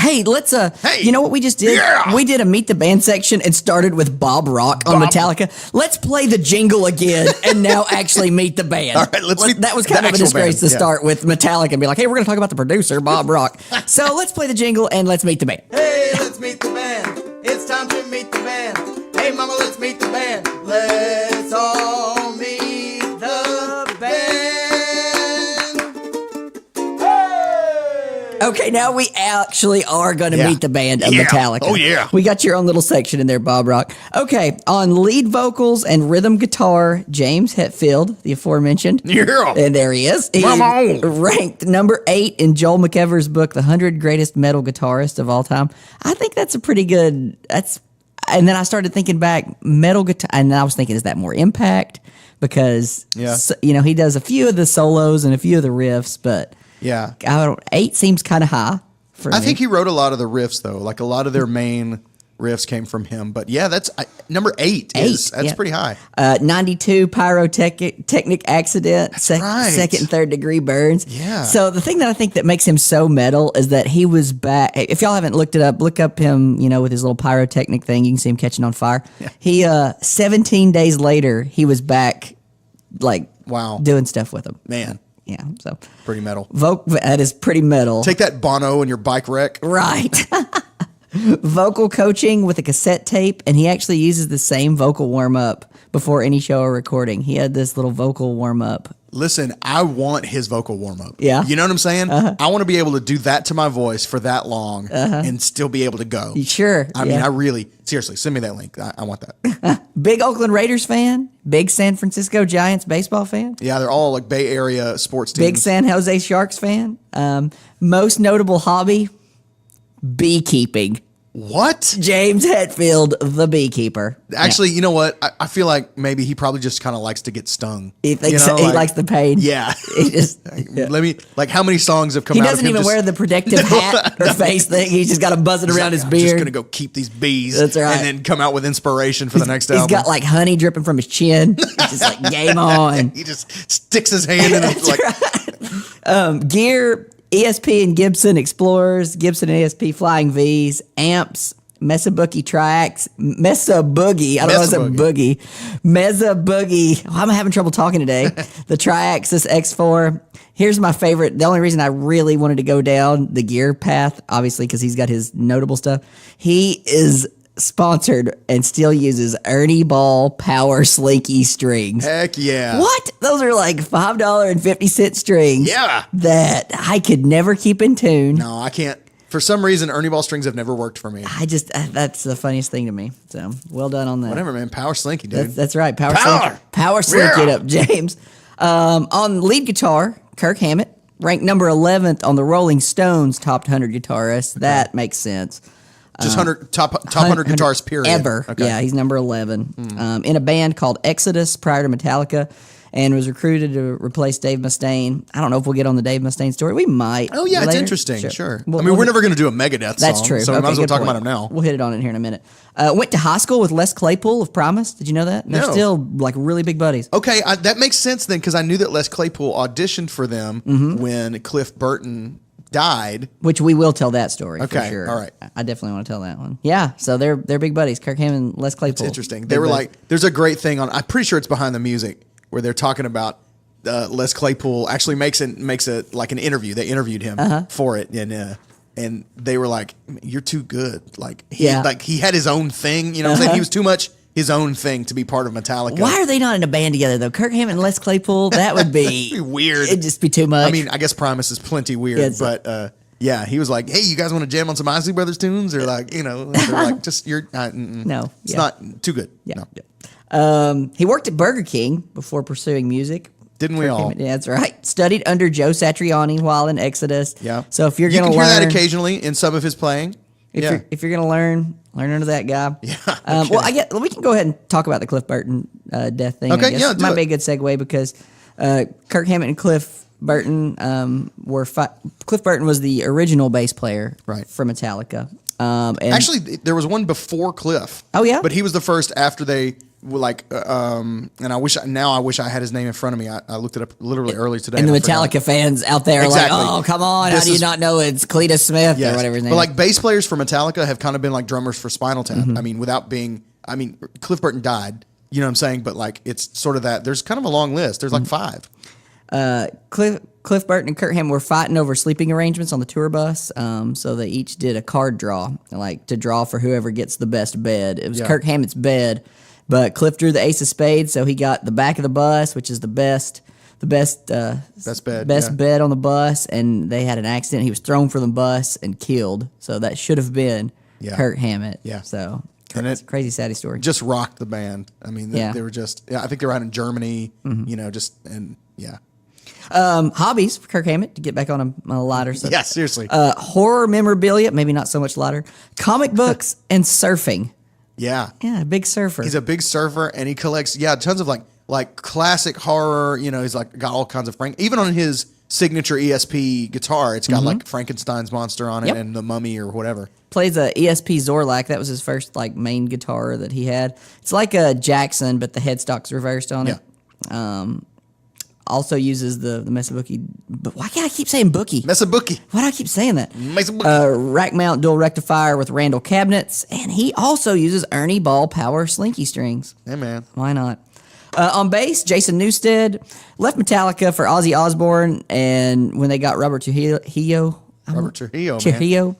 Hey, let's Hey, you know what we just did? Yeah. We did a Meet the Band section and started with Bob Rock on Metallica. Let's play the jingle again and now actually meet the band. All right, that was kind of a disgrace to start with Metallica and be like, hey, we're going to talk about the producer, Bob Rock. So let's play the jingle and let's meet the band. Hey, let's meet the band. It's time to meet the band. Hey, mama, let's meet the band. Let's all meet the band. Hey! Okay, now we actually are going to meet the band of Metallica. Oh, yeah. We got your own little section in there, Bob Rock. Okay, on lead vocals and rhythm guitar, James Hetfield, the aforementioned. Yeah. And there he is. He's ranked number 8 in Joel McEver's book, The 100 Greatest Metal Guitarists of All Time. I think that's a pretty good... And then I started thinking back, metal guitar, and then I was thinking, is that more Impact? Because, he does a few of the solos and a few of the riffs, but 8 seems kind of high for me. I think he wrote a lot of the riffs, though. Like a lot of their main riffs came from him. But yeah, that's number 8. That's pretty high. 92 pyrotechnic accident, second and third degree burns. Yeah. So the thing that I think that makes him so metal is that he was back. If y'all haven't looked it up, look up him, with his little pyrotechnic thing. You can see him catching on fire. Yeah. He 17 days later, he was back, doing stuff with him. Man. Yeah, so pretty metal. That is pretty metal. Take that, Bono, and your bike wreck. Right. Vocal coaching with a cassette tape, and he actually uses the same vocal warm-up before any show or recording. He had this little vocal warm-up. Listen, I want his vocal warm-up. Yeah. You know what I'm saying? Uh-huh. I want to be able to do that to my voice for that long and still be able to go. Sure. I mean, seriously, send me that link. I want that. Big Oakland Raiders fan? Big San Francisco Giants baseball fan? Yeah, they're all like Bay Area sports teams. Big San Jose Sharks fan? Most notable hobby? Beekeeping. What? James Hetfield, the beekeeper. Actually, you know what? I feel like maybe he probably just kind of likes to get stung. He thinks he likes the pain. Yeah. He just, Let me, how many songs have come out of him? He doesn't even wear the protective hat or face thing. He's just got a buzzing around his beard. I'm just going to go keep these bees. That's right. And then come out with inspiration for the next album. He's got honey dripping from his chin. He's just game on. He just sticks his hand in it. Gear... ESP and Gibson Explorers, Gibson and ESP Flying Vs, amps, Mesa Boogie tracks, Mesa Boogie. I don't know if it's a boogie. Mesa Boogie. I'm having trouble talking today. The Triaxis X4. Here's my favorite. The only reason I really wanted to go down the gear path, obviously, because he's got his notable stuff. He is sponsored and still uses Ernie Ball Power Slinky strings. Heck yeah. What? Those are like $5.50 strings. Yeah. That I could never keep in tune. No, I can't. For some reason, Ernie Ball strings have never worked for me. That's the funniest thing to me. So well done on that. Whatever, man. Power Slinky, dude. That's right. Power Power! Slink Yeah. it up, James. On lead guitar, Kirk Hammett, ranked number 11th on the Rolling Stones top 100 guitarists. That makes sense. Just 100 top 100 guitarists, period. Ever. Okay. Yeah, he's number 11. In a band called Exodus prior to Metallica, and was recruited to replace Dave Mustaine. I don't know if we'll get on the Dave Mustaine story. We might. Oh, yeah, it's later. interesting. Sure. We'll we're never going to do a Megadeth song. That's true. So we might as well talk about him now. We'll hit it on it here in a minute. Went to high school with Les Claypool of Primus. Did you know that? They're No. still like really big buddies. Okay, that makes sense then, because I knew that Les Claypool auditioned for them when Cliff Burton died. Which we will tell that story for Okay, sure. all right. I definitely want to tell that one. Yeah, so they're big buddies. Kirk Hammett and Les Claypool. It's interesting. Big They were buddies. like, there's a great thing on, I'm pretty sure it's Behind the Music, where they're talking about Les Claypool actually makes a like an interview. They interviewed him for it, and they were like, "You're too good." Like he had his own thing. You know what I'm saying? He was too much his own thing to be part of Metallica. Why are they not in a band together though? Kirk Hammett and Les Claypool. That would be, It'd be weird. It'd just be too much. I mean, I guess Primus is plenty weird, Yeah, but yeah, he was like, "Hey, you guys want to jam on some Isley Brothers tunes?" Or like, they're like, "Just you're No, it's yeah. not too good." yeah. No. He worked at Burger King before pursuing music. Didn't we Kirk all? Hammett, yeah, that's right. Studied under Joe Satriani while in Exodus. Yeah. So if you're you gonna can learn hear that occasionally in some of his playing. If you're gonna learn under that guy. Yeah, Well, we can go ahead and talk about the Cliff Burton death thing. Okay, I guess. yeah, do Might it. be a good segue because Kirk Hammett and Cliff Burton were. Cliff Burton was the original bass player Right. for Metallica. And Actually, there was one before Cliff. Oh, yeah? but he was the first after they were like. And I wish I had his name in front of me. I looked it up literally earlier today. and the I forgot. Metallica fans out there Exactly. are like, oh, come on, This how do you is- not know it's Cletus Smith Yes. or whatever his name But is? like bass players for Metallica have kind of been like drummers for Spinal Tap. Mm-hmm. I mean, without being. I mean, Cliff Burton died. You know what I'm saying? But like, it's sort of that. There's kind of a long list. There's like 5. Cliff Burton and Kurt Hammett were fighting over sleeping arrangements on the tour bus. So they each did a card draw, like to draw for whoever gets the best bed. It was Yeah. Kirk Hammett's bed, but Cliff drew the ace of spades, so he got the back of the bus, which is the best Best bed, yeah. bed on the bus. And they had an accident. He was thrown from the bus and killed. So that should have been Yeah. Kurt Hammett. Yeah. So And it's it- a crazy, sad story. Just rocked the band. I mean, Yeah. they were just. Yeah, I think they were out in Germany. Mm-hmm. Yeah. Hobbies for Kirk Hammett, to get back on a lighter subject. Yeah, seriously. Horror memorabilia, maybe not so much lighter. Comic books and surfing. yeah. Yeah, big surfer. He's a big surfer, and he collects tons of like classic horror. He's like got all kinds of even on his signature ESP guitar, it's got like Frankenstein's monster on it Yep. and the Mummy or whatever. Plays a ESP Zorlak. That was his first like main guitar that he had. It's like a Jackson, but the headstock's reversed on it. Also uses the Mesa Bookie. But why can't I keep saying Bookie? Mesa Bookie. Why do I keep saying that? Mesa Bookie. Rack mount dual rectifier with Randall cabinets, and he also uses Ernie Ball Power Slinky strings. Hey man. Why not? On bass, Jason Newsted left Metallica for Ozzy Osbourne, and when they got Robert Trujillo, Robert Trujillo, man. Trujillo,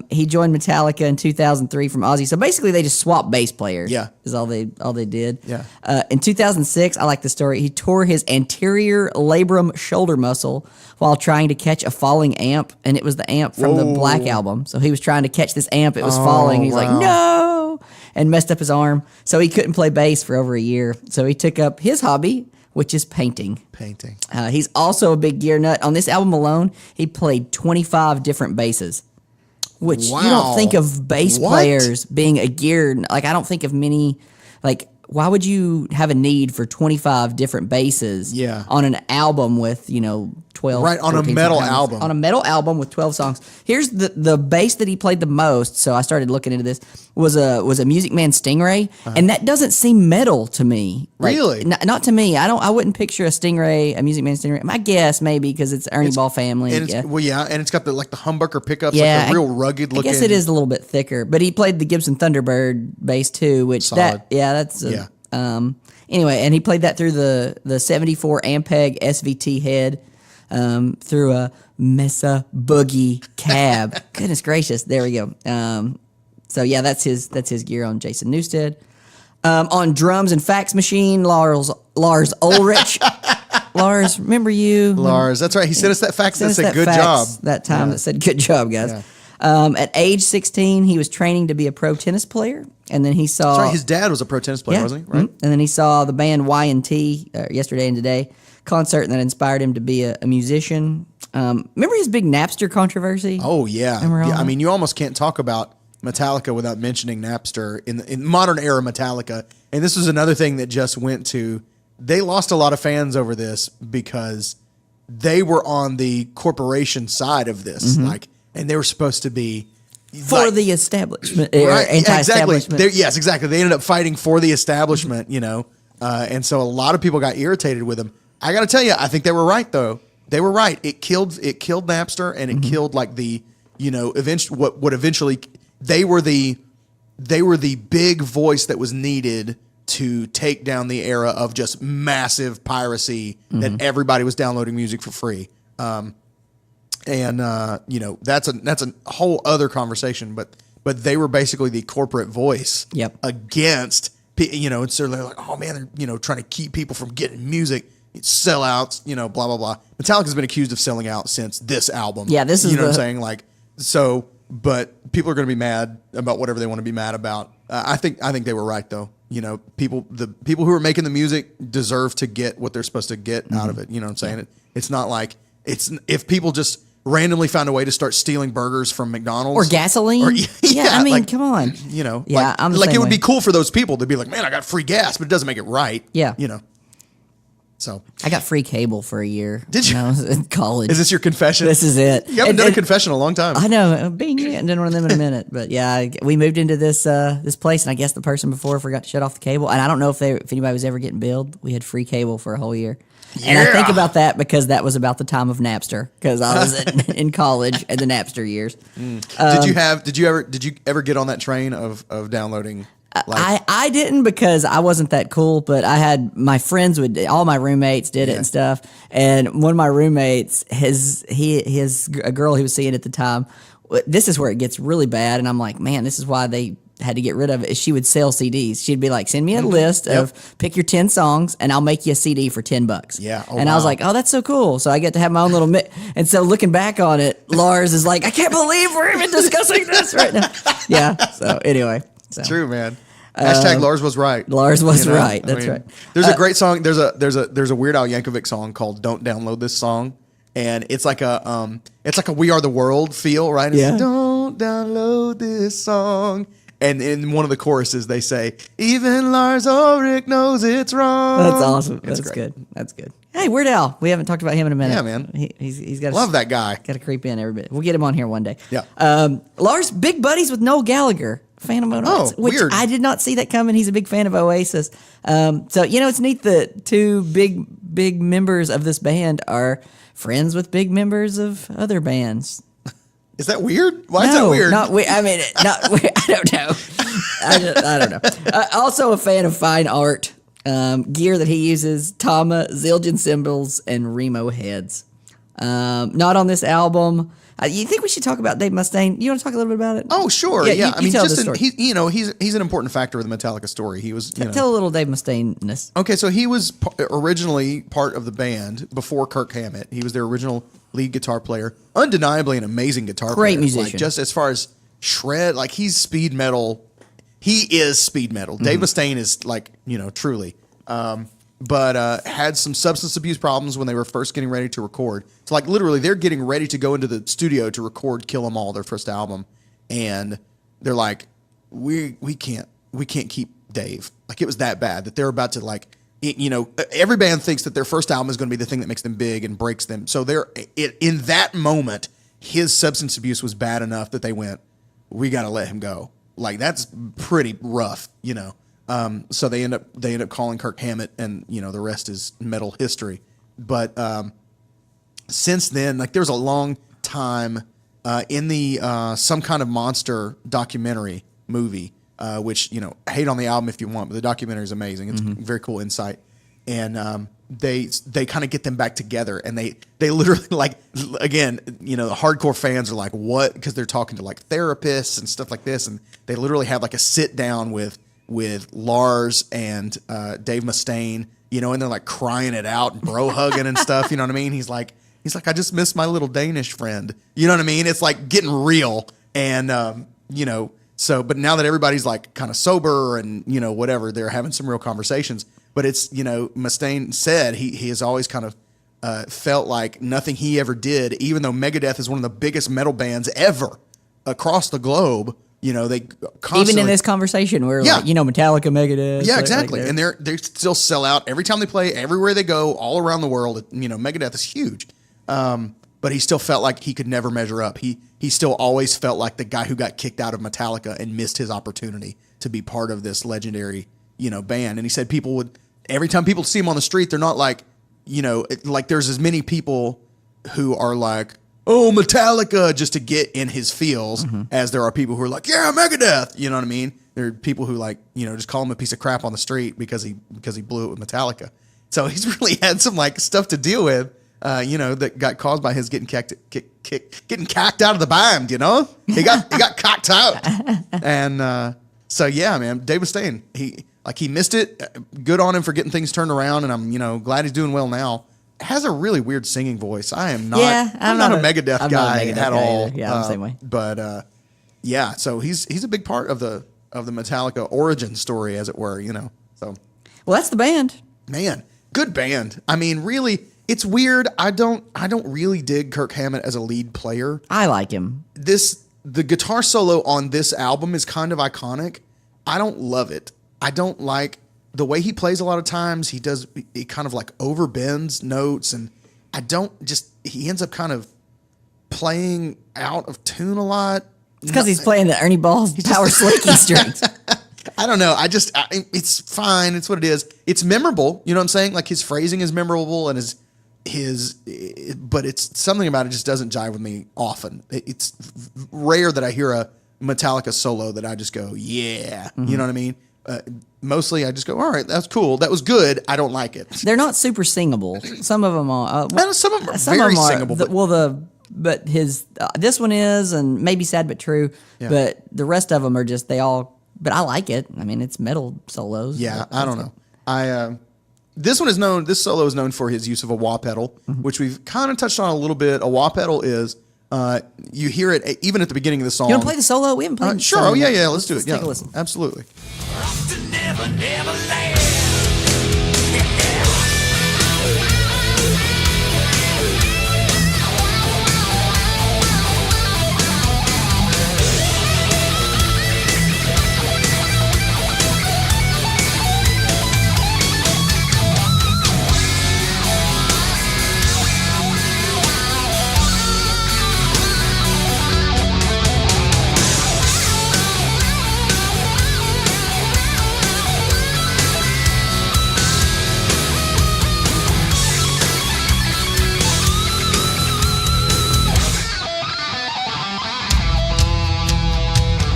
he joined Metallica in 2003 from Ozzy. So basically, they just swapped bass players. Yeah. is all they did. Yeah. In 2006, I like the story. He tore his anterior labrum shoulder muscle while trying to catch a falling amp, and it was the amp from the Black album. So he was trying to catch this amp. It was falling. He's like, wow. no, and messed up his arm. So he couldn't play bass for over a year. So he took up his hobby, which is painting. Painting. He's also a big gear nut. On this album alone, he played 25 different basses, which you Wow. don't think of bass What? players being a gear. Like, I don't think of many, like, why would you have a need for 25 different basses Yeah. on an album with, 12 Right, on a 14 metal songs? album. On a metal album with 12 songs. Here's the bass that he played the most, so I started looking into this, was a Music Man Stingray, and that doesn't seem metal to me. Like, Really? Not to me. I wouldn't picture a Stingray, a Music Man Stingray. My guess maybe because it's Ernie Ball family. And it's, yeah. and it's got the humbucker pickups, Yeah, like the real rugged looking. I guess it is a little bit thicker, but he played the Gibson Thunderbird bass too, which Solid. that's Yeah. Anyway, and he played that through the 74 Ampeg SVT head through a Mesa Boogie cab. Goodness gracious, there we go. So yeah, that's his gear on Jason Newsted. On drums and fax machine, Lars Ulrich. Lars, remember you? Lars, that's right. He sent us that fax that said, good fax job. That time that said, good job, guys. Yeah. At age 16, he was training to be a pro tennis player. And then he saw... That's right. His dad was a pro tennis player, wasn't he? Right. And then he saw the band Y&T, Yesterday and Today concert, and that inspired him to be a musician. Remember his big Napster controversy? Oh, yeah. I mean, you almost can't talk about Metallica without mentioning Napster in modern era Metallica. And this was another thing that just went to... They lost a lot of fans over this because they were on the corporation side of this. And they were supposed to be... For the establishment. Right, Anti-establishment. Exactly. Yes, exactly. They ended up fighting for the establishment, and so a lot of people got irritated with them. I got to tell you, I think they were right, though. They were right. It killed Napster, and it killed like the, eventually they were the big voice that was needed to take down the era of just massive piracy that everybody was downloading music for free. And that's a whole other conversation, but they were basically the corporate voice against, and so they're like, oh man, they're trying to keep people from getting music, sellouts, blah, blah, blah. Metallica's been accused of selling out since this album. Yeah, this is what I'm saying? Like, so, but people are going to be mad about whatever they want to be mad about. I think they were right though. The people who are making the music deserve to get what they're supposed to get out of it. You know what I'm saying? It's not like if people just randomly found a way to start stealing burgers from McDonald's or gasoline. I mean, come on. I'm like it would be cool for those people to be like, man, I got free gas, but it doesn't make it right. Yeah. So I got free cable for a year. Did you? When I was in college. Is this your confession? This is it. You haven't done a confession in a long time. I know. Being you hadn't done one of them in a minute. But yeah, we moved into this place, and I guess the person before forgot to shut off the cable. And I don't know if anybody was ever getting billed. We had free cable for a whole year. Yeah. And I think about that because that was about the time of Napster, because I was in college in the Napster years. Did you ever get on that train of downloading? I didn't, because I wasn't that cool, but I had my friends all my roommates did it and stuff. And one of my roommates, a girl he was seeing at the time, this is where it gets really bad. And I'm like, man, this is why they had to get rid of it. Is she would sell CDs. She'd be like, send me a list of pick your 10 songs and I'll make you a CD for $10. Yeah. Oh, and I was like, oh, that's so cool. So I get to have my own little and so looking back on it, Lars is like, I can't believe we're even discussing this right now. Yeah. So anyway. True, man. Hashtag Lars was right. Lars was right. That's right. There's a great song. There's a Weird Al Yankovic song called "Don't Download This Song," and it's like a We Are the World feel, right? It's like, don't download this song. And in one of the choruses, they say, "Even Lars Ulrich knows it's wrong." That's awesome. That's good. That's good. Hey, Weird Al. We haven't talked about him in a minute. Yeah, man. He's got love that guy. Got to creep in every bit. We'll get him on here one day. Yeah. Lars, big buddies with Noel Gallagher, fan of Oasis. Oh, weird. I did not see that coming. He's a big fan of Oasis. So it's neat that two big members of this band are friends with big members of other bands. Is that weird? Why is that weird? Not weird. I mean, not weird. I don't know. I don't know. Also a fan of fine art. Gear that he uses: Tama, Zildjian cymbals, and Remo heads. Not on this album. You think we should talk about Dave Mustaine? You want to talk a little bit about it? Oh, sure. Yeah. I mean, tell just the story. he's an important factor of the Metallica story. He was tell a little Dave Mustaine-ness. Okay, so he was originally part of the band before Kirk Hammett. He was their original lead guitar player. Undeniably an amazing guitar player. Great musician. Like, just as far as shred, like he's speed metal. He is speed metal. Dave Mustaine is like, truly. But had some substance abuse problems when they were first getting ready to record. So like literally they're getting ready to go into the studio to record Kill 'Em All, their first album. And they're like, we can't keep Dave. Like it was that bad that they're about to every band thinks that their first album is going to be the thing that makes them big and breaks them. So in that moment, his substance abuse was bad enough that they went, we got to let him go. Like that's pretty rough, So they end up calling Kirk Hammett, and the rest is metal history. But since then, like there's a long time in the Some Kind of Monster documentary movie, which hate on the album if you want, but the documentary is amazing. It's very cool insight. And they kind of get them back together, and they literally, like, again, the hardcore fans are like, what? Because they're talking to like therapists and stuff like this, and they literally have like a sit down with Lars and Dave Mustaine, and they're like crying it out and bro hugging and stuff. You know what I mean? He's like, I just miss my little Danish friend. You know what I mean? It's like getting real, and So, but now that everybody's like kind of sober and whatever, they're having some real conversations. But it's, Mustaine said he has always kind of felt like nothing he ever did, even though Megadeth is one of the biggest metal bands ever across the globe. They constantly, even in this conversation, we're like, Metallica, Megadeth. Yeah, exactly. And they still sell out every time they play, everywhere they go, all around the world. Megadeth is huge. But he still felt like he could never measure up. He still always felt like the guy who got kicked out of Metallica and missed his opportunity to be part of this legendary, band. And he said people would, every time people see him on the street, they're not like, like there's as many people who are like, oh, Metallica, just to get in his feels, as there are people who are like, yeah, Megadeth. You know what I mean? There are people who like, just call him a piece of crap on the street because he blew it with Metallica. So he's really had some like stuff to deal with. That got caused by his getting cacked out of the band. He got cocked out, and so yeah, man, Dave Mustaine, he missed it. Good on him for getting things turned around, and I'm glad he's doing well now. Has a really weird singing voice. I am not. Yeah, I'm not a Megadeth guy at all. Yeah, I'm the same way. But yeah, so he's a big part of the Metallica origin story, as it were. So well, that's the band. Man, good band. I mean, really. It's weird. I don't really dig Kirk Hammett as a lead player. I like him. The guitar solo on this album is kind of iconic. I don't love it. I don't like the way he plays a lot of times. He kind of like overbends notes, and he ends up kind of playing out of tune a lot. It's because he's playing the Ernie Balls Power Slinky strings. I don't know. It's fine. It's what it is. It's memorable. You know what I'm saying? Like his phrasing is memorable, and but it's something about it just doesn't jive with me often. It's rare that I hear a Metallica solo that I just go, yeah. You know what I mean? Mostly I just go, all right, that's cool. That was good. I don't like it. They're not super singable. Some of them are. Some of them are very singable. But his this one is, and maybe Sad But True. Yeah. But the rest of them are just But I like it. I mean, it's metal solos. Yeah, I don't know. This solo is known for his use of a wah pedal, which we've kind of touched on a little bit. A wah pedal is, you hear it even at the beginning of the song. You want to play the solo? We haven't played Sure. Oh, yeah. Let's do it. Take a listen. Absolutely.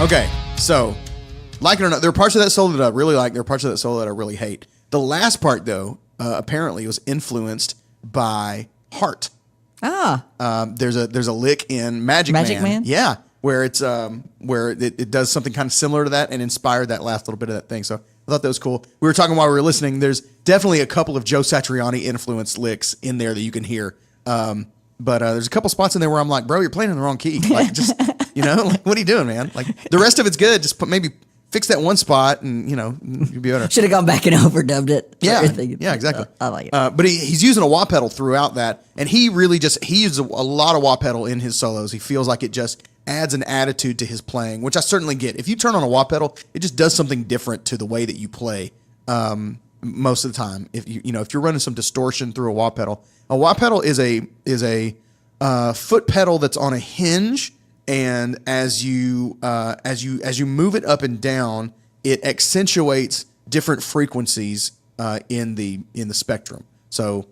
Okay, so, like it or not, there are parts of that solo that I really like. There are parts of that solo that I really hate. The last part, though, apparently was influenced by Heart. There's a lick in Magic Man. Yeah, where it's where it does something kind of similar to that and inspired that last little bit of that thing. So I thought that was cool. We were talking while we were listening. There's definitely a couple of Joe Satriani influenced licks in there that you can hear. But there's a couple spots in there where I'm like, bro, you're playing in the wrong key. Like, just, like, what are you doing, man? Like, the rest of it's good. Just maybe fix that one spot and, you'll be better. Should have gone back and overdubbed it. Yeah, exactly. I like it. But he's using a wah pedal throughout that. And he really he uses a lot of wah pedal in his solos. He feels like it just adds an attitude to his playing, which I certainly get. If you turn on a wah pedal, it just does something different to the way that you play most of the time. If if you're running some distortion through a wah pedal is a foot pedal that's on a hinge, and as you move it up and down, it accentuates different frequencies in the spectrum. So,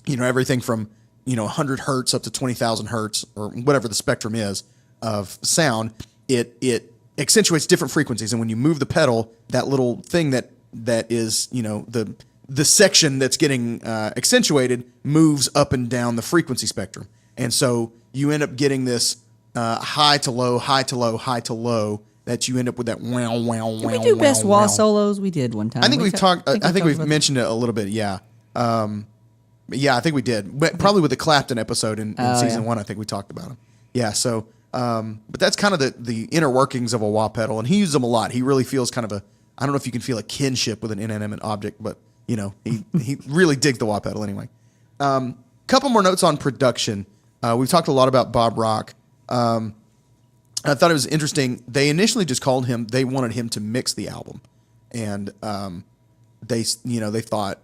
everything from 100 hertz up to 20,000 hertz or whatever the spectrum is of sound, it accentuates different frequencies. And when you move the pedal, that little thing that is the the section that's getting accentuated moves up and down the frequency spectrum. And so you end up getting this high to low, high to low, high to low, that you end up with that wow, wow, wow. Did we do wow, best wah wow. solos? We did one time. I think we've talked. I think we've about mentioned it a little bit. Yeah, yeah. I think we did. But probably with the Clapton episode in season 1. I think we talked about him. Yeah. So, but that's kind of the inner workings of a wah pedal, and he uses them a lot. He really feels kind of a. I don't know if you can feel a kinship with an inanimate object, but you know, he really digs the wah pedal anyway. Couple more notes on production. We've talked a lot about Bob Rock. I thought it was interesting. They initially just called him. They wanted him to mix the album, and they thought,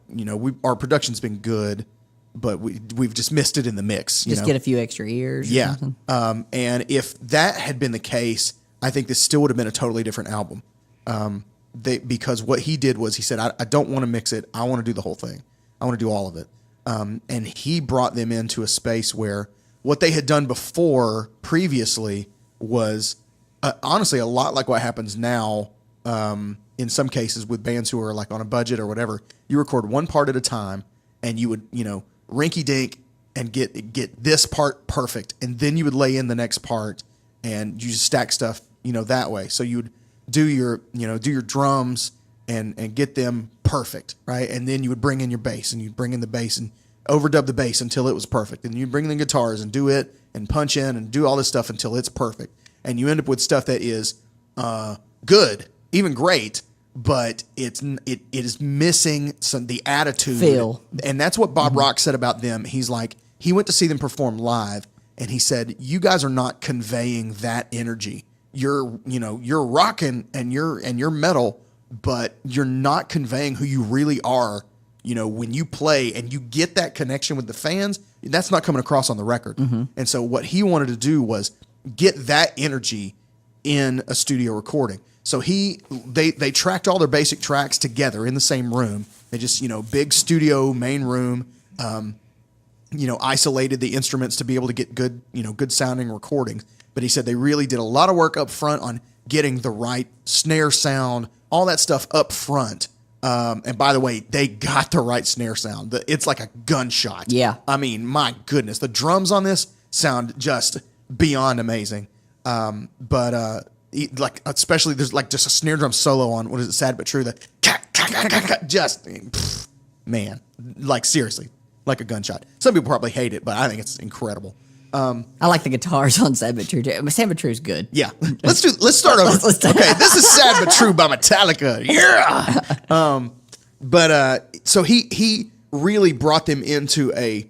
our production's been good, but we've just missed it in the mix. Just get a few extra ears. Yeah. Or something. And if that had been the case, I think this still would have been a totally different album. Because what he did was he said, I don't want to mix it. I want to do the whole thing. I want to do all of it. And he brought them into a space where what they had done previously was honestly a lot like what happens now in some cases with bands who are like on a budget or whatever. You record one part at a time, and you would, rinky dink and get this part perfect, and then you would lay in the next part, and you just stack stuff, that way. So you would do your drums and get them perfect, right? And then you would bring in your bass, and you'd bring in the bass and overdub the bass until it was perfect. And you bring in the guitars and do it and punch in and do all this stuff until it's perfect. And you end up with stuff that is good, even great, but it is missing the attitude. Feel. And that's what Bob Rock said about them. He's like, he went to see them perform live, and he said, you guys are not conveying that energy. You're rocking and you're metal, but you're not conveying who you really are. When you play and you get that connection with the fans, that's not coming across on the record. And so what he wanted to do was get that energy in a studio recording. So they tracked all their basic tracks together in the same room. They just, big studio main room, isolated the instruments to be able to get good sounding recordings. But he said they really did a lot of work up front on getting the right snare sound, all that stuff up front. And by the way, they got the right snare sound. It's like a gunshot. Yeah. I mean, my goodness, the drums on this sound just beyond amazing. Especially there's like just a snare drum solo on, what is it, Sad But True, man, like seriously, like a gunshot. Some people probably hate it, but I think it's incredible. I like the guitars on Sad But True. Sad But True is good. Yeah. Let's start over. Okay, this is Sad But True by Metallica. Yeah. So he really brought them into a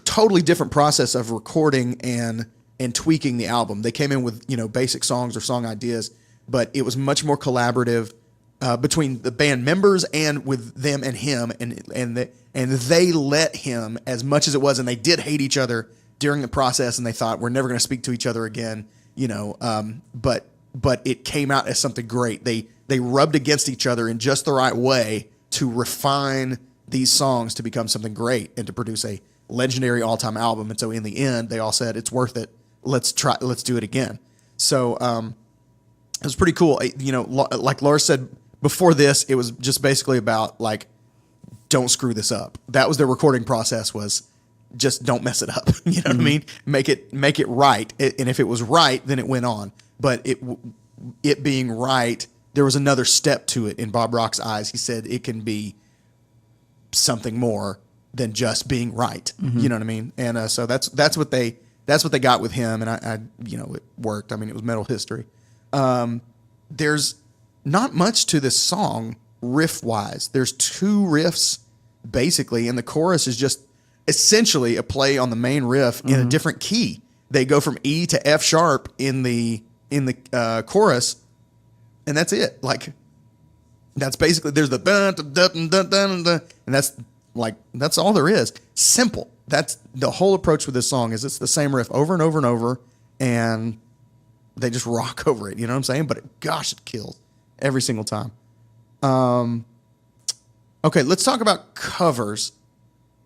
totally different process of recording and tweaking the album. They came in with, basic songs or song ideas, but it was much more collaborative between the band members and with them and him, and they let him as much as it was, and they did hate each other during the process, and they thought we're never going to speak to each other again, but it came out as something great. They rubbed against each other in just the right way to refine these songs to become something great and to produce a legendary all-time album. And so in the end, they all said, it's worth it. Let's do it again. So it was pretty cool. Like Laura said before this, it was just basically about like, don't screw this up. That was their recording process, was just don't mess it up. You know what I mean? Make it right. And if it was right, then it went on. But it being right, there was another step to it in Bob Rock's eyes. He said it can be something more than just being right. You know what I mean? And so that's what they got with him. And I it worked. I mean, it was metal history. There's not much to this song riff wise. There's 2 riffs basically, and the chorus is just essentially a play on the main riff in a different key. They go from E to F sharp in the chorus, and that's it. Like, that's basically, there's the dun, dun, dun, dun, dun, dun, and that's all there is. Simple. That's the whole approach with this song, is it's the same riff over and over and over, and they just rock over it. You know what I'm saying? But gosh, it kills every single time. Okay, let's talk about covers,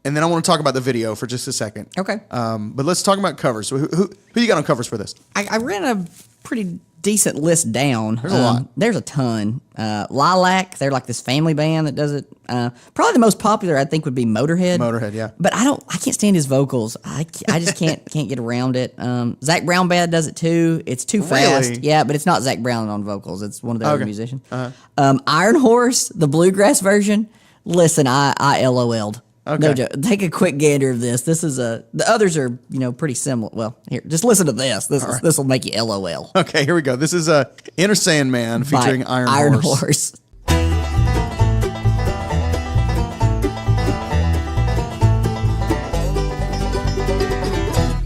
and then I want to talk about the video for just a second. Okay. But let's talk about covers. So who you got on covers for this? I ran a pretty decent list down. There's a lot. There's a ton. Lilac, they're like this family band that does it. Probably the most popular, I think, would be Motorhead. Motorhead, yeah. But I can't stand his vocals. I just can't get around it. Zach Brown Band does it too. It's too fast. Really? Yeah, but it's not Zach Brown on vocals. It's one of the other Okay. musicians. Iron Horse, the bluegrass version. Listen, I LOL'd. Okay. No joke. Take a quick gander of this. This is the others are pretty similar. Well, here, just listen to this. This will make you LOL. Okay, here we go. This is Enter Sandman featuring By Iron Horse.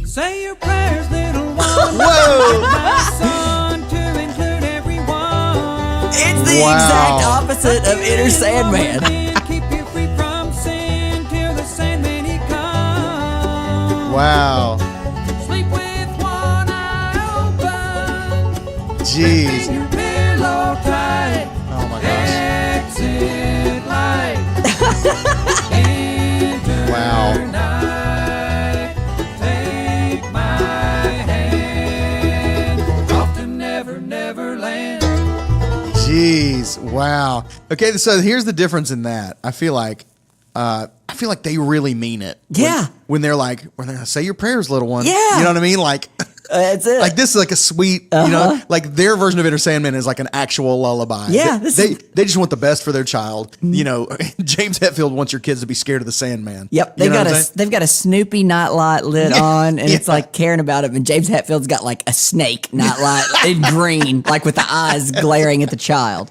Say your prayers, little one. Whoa! My son, to include everyone. It's the Wow. exact opposite of Enter Sandman. Keep you free from sin till the Sandman he comes. Wow. Sleep with one eye open. Jeez. Keeping your pillow tight. Oh my gosh. Exit light. Enter Wow. night. Take my hand. Off to Never, Neverland. Jeez. Wow. Okay, so here's the difference in that. I feel like they really mean it. Yeah. When they're like, say your prayers, little one. Yeah. You know what I mean? Like, That's it. like this is like a sweet, like their version of Enter Sandman is like an actual lullaby. Yeah, They just want the best for their child. You know, James Hetfield wants your kids to be scared of the Sandman. Yep, You know what I'm saying? they've got a Snoopy nightlight lit on, and it's Yeah. like caring about it. And James Hetfield's got like a snake nightlight in green, like with the eyes glaring at the child.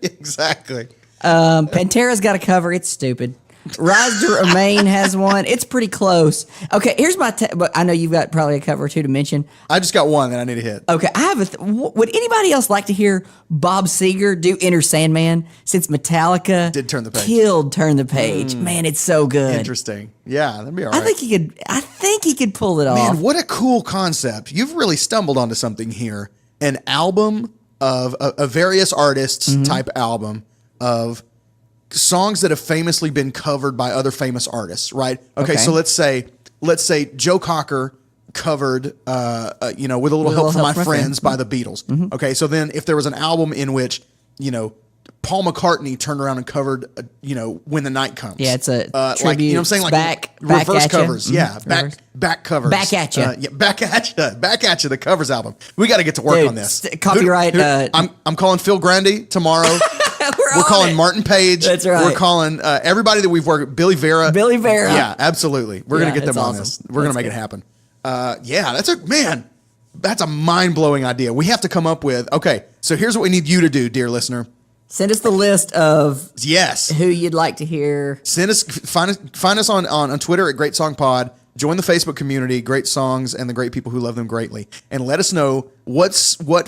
Exactly. Pantera's got a cover. It's stupid. Rise to Remain has one. It's pretty close. Okay, here's my. But I know you've got probably a cover or two to mention. I just got one that I need to hit. Okay, I have a. Would anybody else like to hear Bob Seger do Enter Sandman? Since Metallica Did Turn the Page. killed Turn the Page. Man, it's so good. Interesting. Yeah, that'd be all right. I think he could. I think he could pull it off. Man, what a cool concept. You've really stumbled onto something here. An album of a various artists Mm-hmm. type album of songs that have famously been covered by other famous artists, right? Okay, so let's say Joe Cocker covered, with a little help from my friends by the Beatles. Mm-hmm. Okay, so then if there was an album in which, Paul McCartney turned around and covered, When the Night Comes. Yeah, it's a like, tribute. you know what I'm saying? Like Back reverse at ya. covers. Mhm, Yeah, reverse. back covers. Back at ya. Back at you. The covers album. We got to get to work Dude, on this. copyright, I'm calling Phil Grundy tomorrow. We're on calling it. Martin Page. That's right. We're calling everybody that we've worked with. Billy Vera. Yeah, absolutely. We're Yeah, gonna get them that's on awesome. this. We're gonna That's make good. it happen. That's a mind blowing idea. We have to come up with. Okay, so here's what we need you to do, dear listener. Send us the list of Yes. who you'd like to hear. Find us on Twitter at Great Song Pod. Join the Facebook community, Great Songs and the Great People Who Love Them Greatly, and let us know what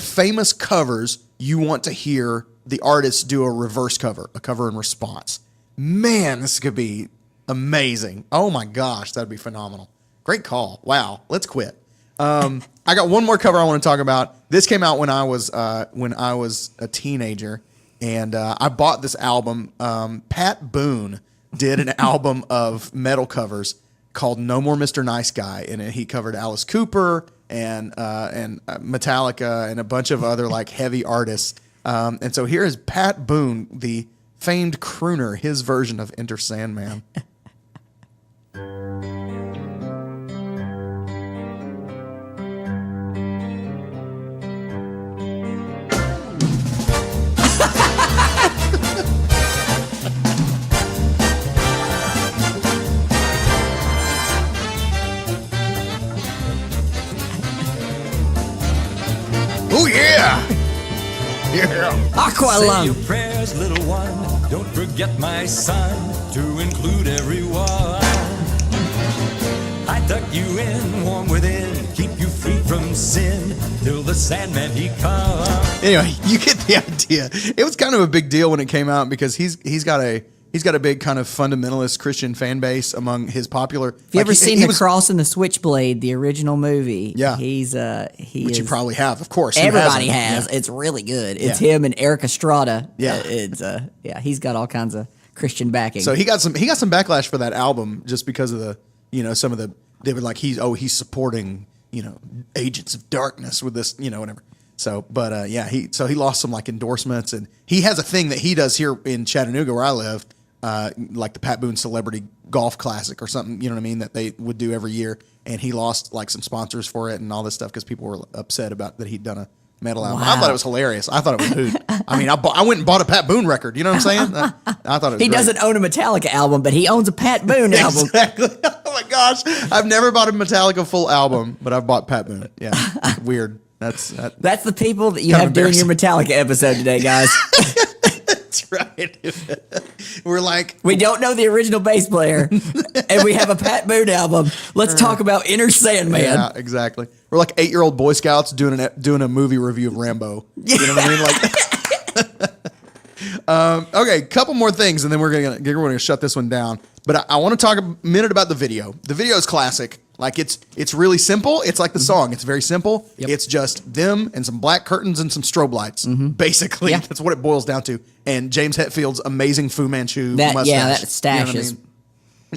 famous covers you want to hear the artists do a cover in response. Man, this could be amazing. Oh my gosh, that'd be phenomenal. Great call. Wow, let's quit. I got one more cover I want to talk about. This came out when I was a teenager. And I bought this album. Pat Boone did an album of metal covers called "No More Mr. Nice Guy," and he covered Alice Cooper and Metallica and a bunch of other like heavy artists. And so here is Pat Boone, the famed crooner, his version of "Enter Sandman." Oh yeah! Yeah. Aqua Say Lung. your prayers, little one. Don't forget, my son, to include everyone. I tuck you in, warm within, keep you free from sin, till the Sandman he comes. Anyway, you get the idea. It was kind of a big deal when it came out because he's got a big kind of fundamentalist Christian fan base among his popular. Have you ever seen The Cross and the Switchblade, the original movie? Yeah. Which you probably have, of course. Who Everybody hasn't? has. It's really good. It's Yeah. him and Eric Estrada. Yeah. He's got all kinds of Christian backing. So he got some backlash for that album just because of the some of the they were like he's supporting agents of darkness with this, whatever. So, but yeah, he lost some like endorsements, and he has a thing that he does here in Chattanooga where I live, like the Pat Boone Celebrity Golf Classic or something, you know what I mean, that they would do every year, and he lost like some sponsors for it and all this stuff because people were upset about that he'd done a metal album. Wow. I thought it was hilarious. I thought it was hoot. I mean, I went and bought a Pat Boone record. You know what I'm saying? I thought it was He great. doesn't own a Metallica album, but he owns a Pat Boone album. Exactly. Oh my gosh, I've never bought a Metallica full album, but I've bought Pat Boone. Yeah, weird. That's That's the people that you Kind of have doing your Metallica episode today, guys. That's right. We're like, We don't know the original bass player, and we have a Pat Boone album. Let's talk about Inner Sandman. yeah, exactly. We're like 8-year-old Boy Scouts doing a movie review of Rambo. You know what I mean? Like, okay, couple more things, and then we're gonna shut this one down. But I want to talk a minute about the video. The video is classic. Like it's really simple. It's like the song. It's very simple. Yep. It's just them and some black curtains and some strobe lights. Basically, Yeah. that's what it boils down to. And James Hetfield's amazing Fu Manchu mustache. that stash You know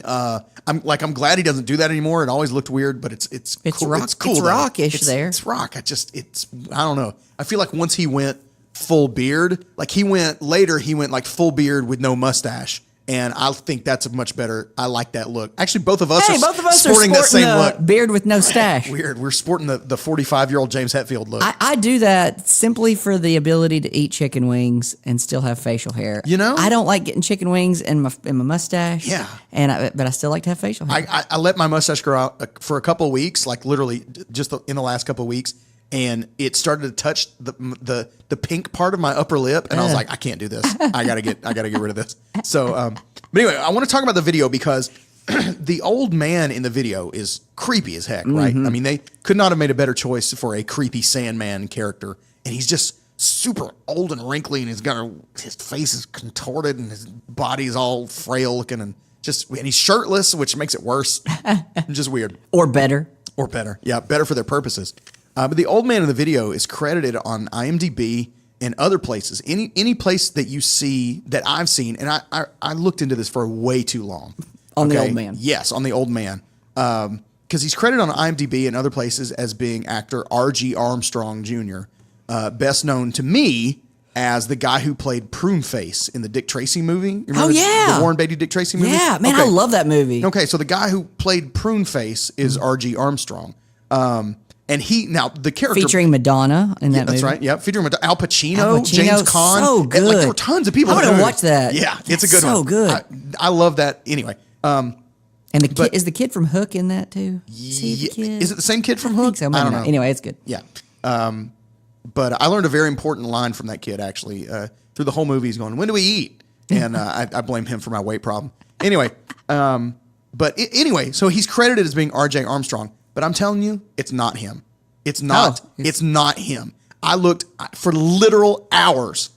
what I mean? I'm glad he doesn't do that anymore. It always looked weird, but it's cool. rock- It's cool. it's though. rockish there. It's rock. I don't know. I feel like once he went full beard, like he went like full beard with no mustache. And I think that's a much better. I like that look. Actually, both of us Hey, are both of us sporting are that sporting same a look. beard with no stash. Weird. We're sporting the 45-year-old James Hetfield look. I do that simply for the ability to eat chicken wings and still have facial hair. You know? I don't like getting chicken wings in my mustache. Yeah. But I still like to have facial hair. I let my mustache grow out for a couple of weeks, like literally just in the last couple of weeks, and it started to touch the pink part of my upper lip, and I was like, I can't do this. I gotta get rid of this. So, but anyway, I want to talk about the video because the old man in the video is creepy as heck, right? I mean, they could not have made a better choice for a creepy Sandman character, and he's just super old and wrinkly, and his face is contorted, and his body is all frail looking, and he's shirtless, which makes it worse. Just weird. or better. Or better. Yeah, better for their purposes. But the old man in the video is credited on IMDb and other places. Any place that you see that I've seen, and I looked into this for way too long. On the old man. Yes, on the old man. Because he's credited on IMDb and other places as being actor R.G. Armstrong Jr., best known to me as the guy who played Pruneface in the Dick Tracy movie. You remember the Warren Beatty Dick Tracy movie? Yeah, man, I love that movie. Okay, so the guy who played Pruneface is R.G. Armstrong. And the character Featuring Madonna in that movie. that's right. Yep. Featuring Al Pacino, Al Pacino, James Caan. so And, good. there were tons of people. I in wanna that watch movie. that. Yeah, it's a That's good so one. good. I love that. Anyway, And is the kid from Hook in that too? Is he the kid? is it the same kid from I Hook? think so. Maybe I don't not. know. Anyway, it's good. Yeah. But I learned a very important line from that kid actually through the whole movie. He's going, "When do we eat?" And I blame him for my weight problem. Anyway, anyway, so he's credited as being R.J. Armstrong, but I'm telling you, it's not him. It's not. Oh. It's not him. I looked for literal hours.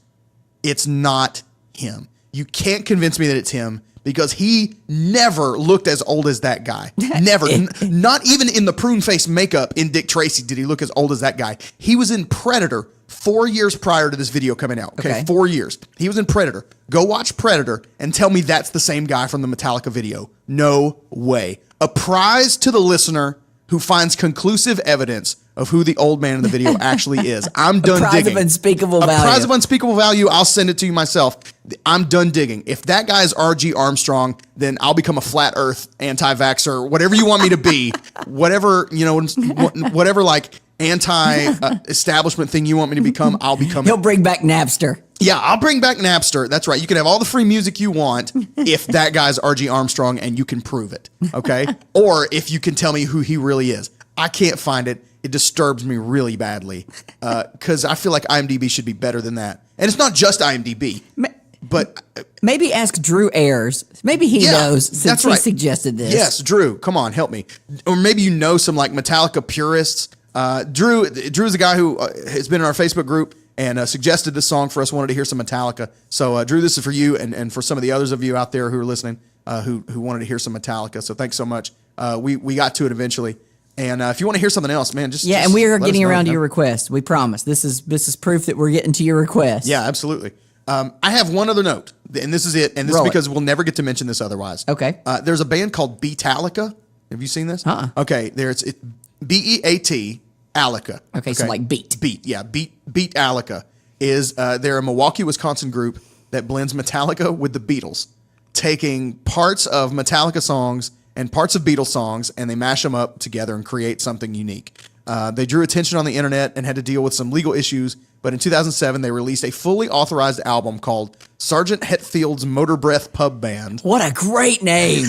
It's not him. You can't convince me that it's him because he never looked as old as that guy. Never. Not even in the prune face makeup in Dick Tracy did he look as old as that guy. He was in Predator 4 years prior to this video coming out. Okay, 4 years. He was in Predator. Go watch Predator and tell me that's the same guy from the Metallica video. No way. A prize to the listener who finds conclusive evidence of who the old man in the video actually is. I'm done prize digging. of unspeakable A value. prize of unspeakable value. I'll send it to you myself. I'm done digging. If that guy is R.G. Armstrong, then I'll become a flat earth anti-vaxxer, whatever you want me to be, whatever, whatever like anti-establishment thing you want me to become, I'll become He'll it. bring back Napster. Yeah, I'll bring back Napster. That's right. You can have all the free music you want if that guy's R.G. Armstrong and you can prove it, okay? Or if you can tell me who he really is. I can't find it. It disturbs me really badly because I feel like IMDb should be better than that. And it's not just IMDb, but Maybe ask Drew Ayers. Maybe he knows since that's he right. suggested this. Yes, Drew, come on, help me. Or maybe you know some like Metallica purists. Drew's a guy who has been in our Facebook group and suggested this song for us, wanted to hear some Metallica. So Drew, this is for you and for some of the others of you out there who are listening who wanted to hear some Metallica. So thanks so much. We got to it eventually. And if you want to hear something else, man, just And we are let us getting know. around to your request. We promise. This is proof that we're getting to your request. Yeah, absolutely. I have one other note, and this is it. And this Roll is it. because we'll never get to mention this otherwise. Okay. There's a band called Metallica. Have you seen this? Uh-uh. Okay, BEAT, Alica. Okay, so like beat. Beat Alica is they're a Milwaukee, Wisconsin group that blends Metallica with the Beatles, taking parts of Metallica songs and parts of Beatles songs, and they mash them up together and create something unique. They drew attention on the internet and had to deal with some legal issues, but in 2007, they released a fully authorized album called Sergeant Hetfield's Motor Breath Pub Band. What a great name.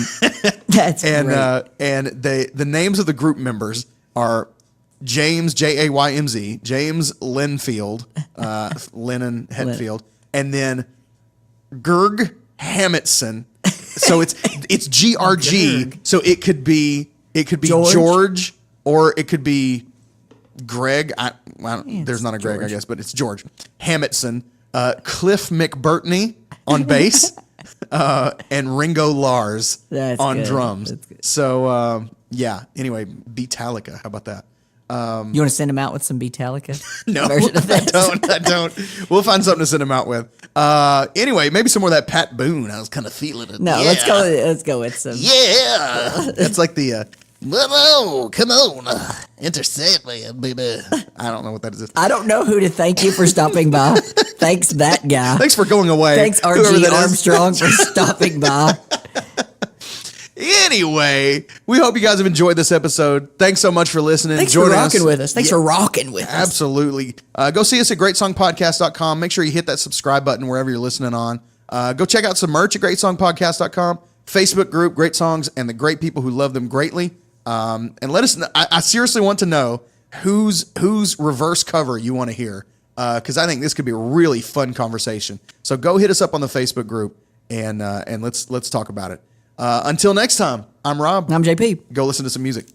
That's great. And the names of the group members are James, Jaymz, James Linfield, Lennon Hetfield, and then Gerg Hammondson. So it's GRG. So it could be George or it could be Greg. There's not a Greg, George. I guess, but it's George Hammondson. Cliff McBurtney on bass, and Ringo Lars That's on good. drums. That's good. So yeah. Anyway, Beatallica. How about that? You want to send him out with some Beatallica? No, version of this? I don't. We'll find something to send him out with. Anyway, maybe some more of that Pat Boone. I was kind of feeling it. No, Yeah. let's go with some. Yeah, that's like the. Well, come on. Enter Sandman, baby. I don't know what that is. I don't know who to thank you for stopping by. Thanks, that guy. Thanks for going away. Thanks, whoever R.G. that is. Armstrong, for stopping by. Anyway, we hope you guys have enjoyed this episode. Thanks so much for listening. Thanks for joining rocking with us. Thanks for rocking with us. Absolutely. Go see us at greatsongpodcast.com. Make sure you hit that subscribe button wherever you're listening on. Go check out some merch at greatsongpodcast.com. Facebook group, Great Songs, and the great people who love them greatly. And let us know. I seriously want to know whose reverse cover you want to hear, because I think this could be a really fun conversation. So go hit us up on the Facebook group and let's talk about it. Until next time, I'm Rob. I'm JP. Go listen to some music.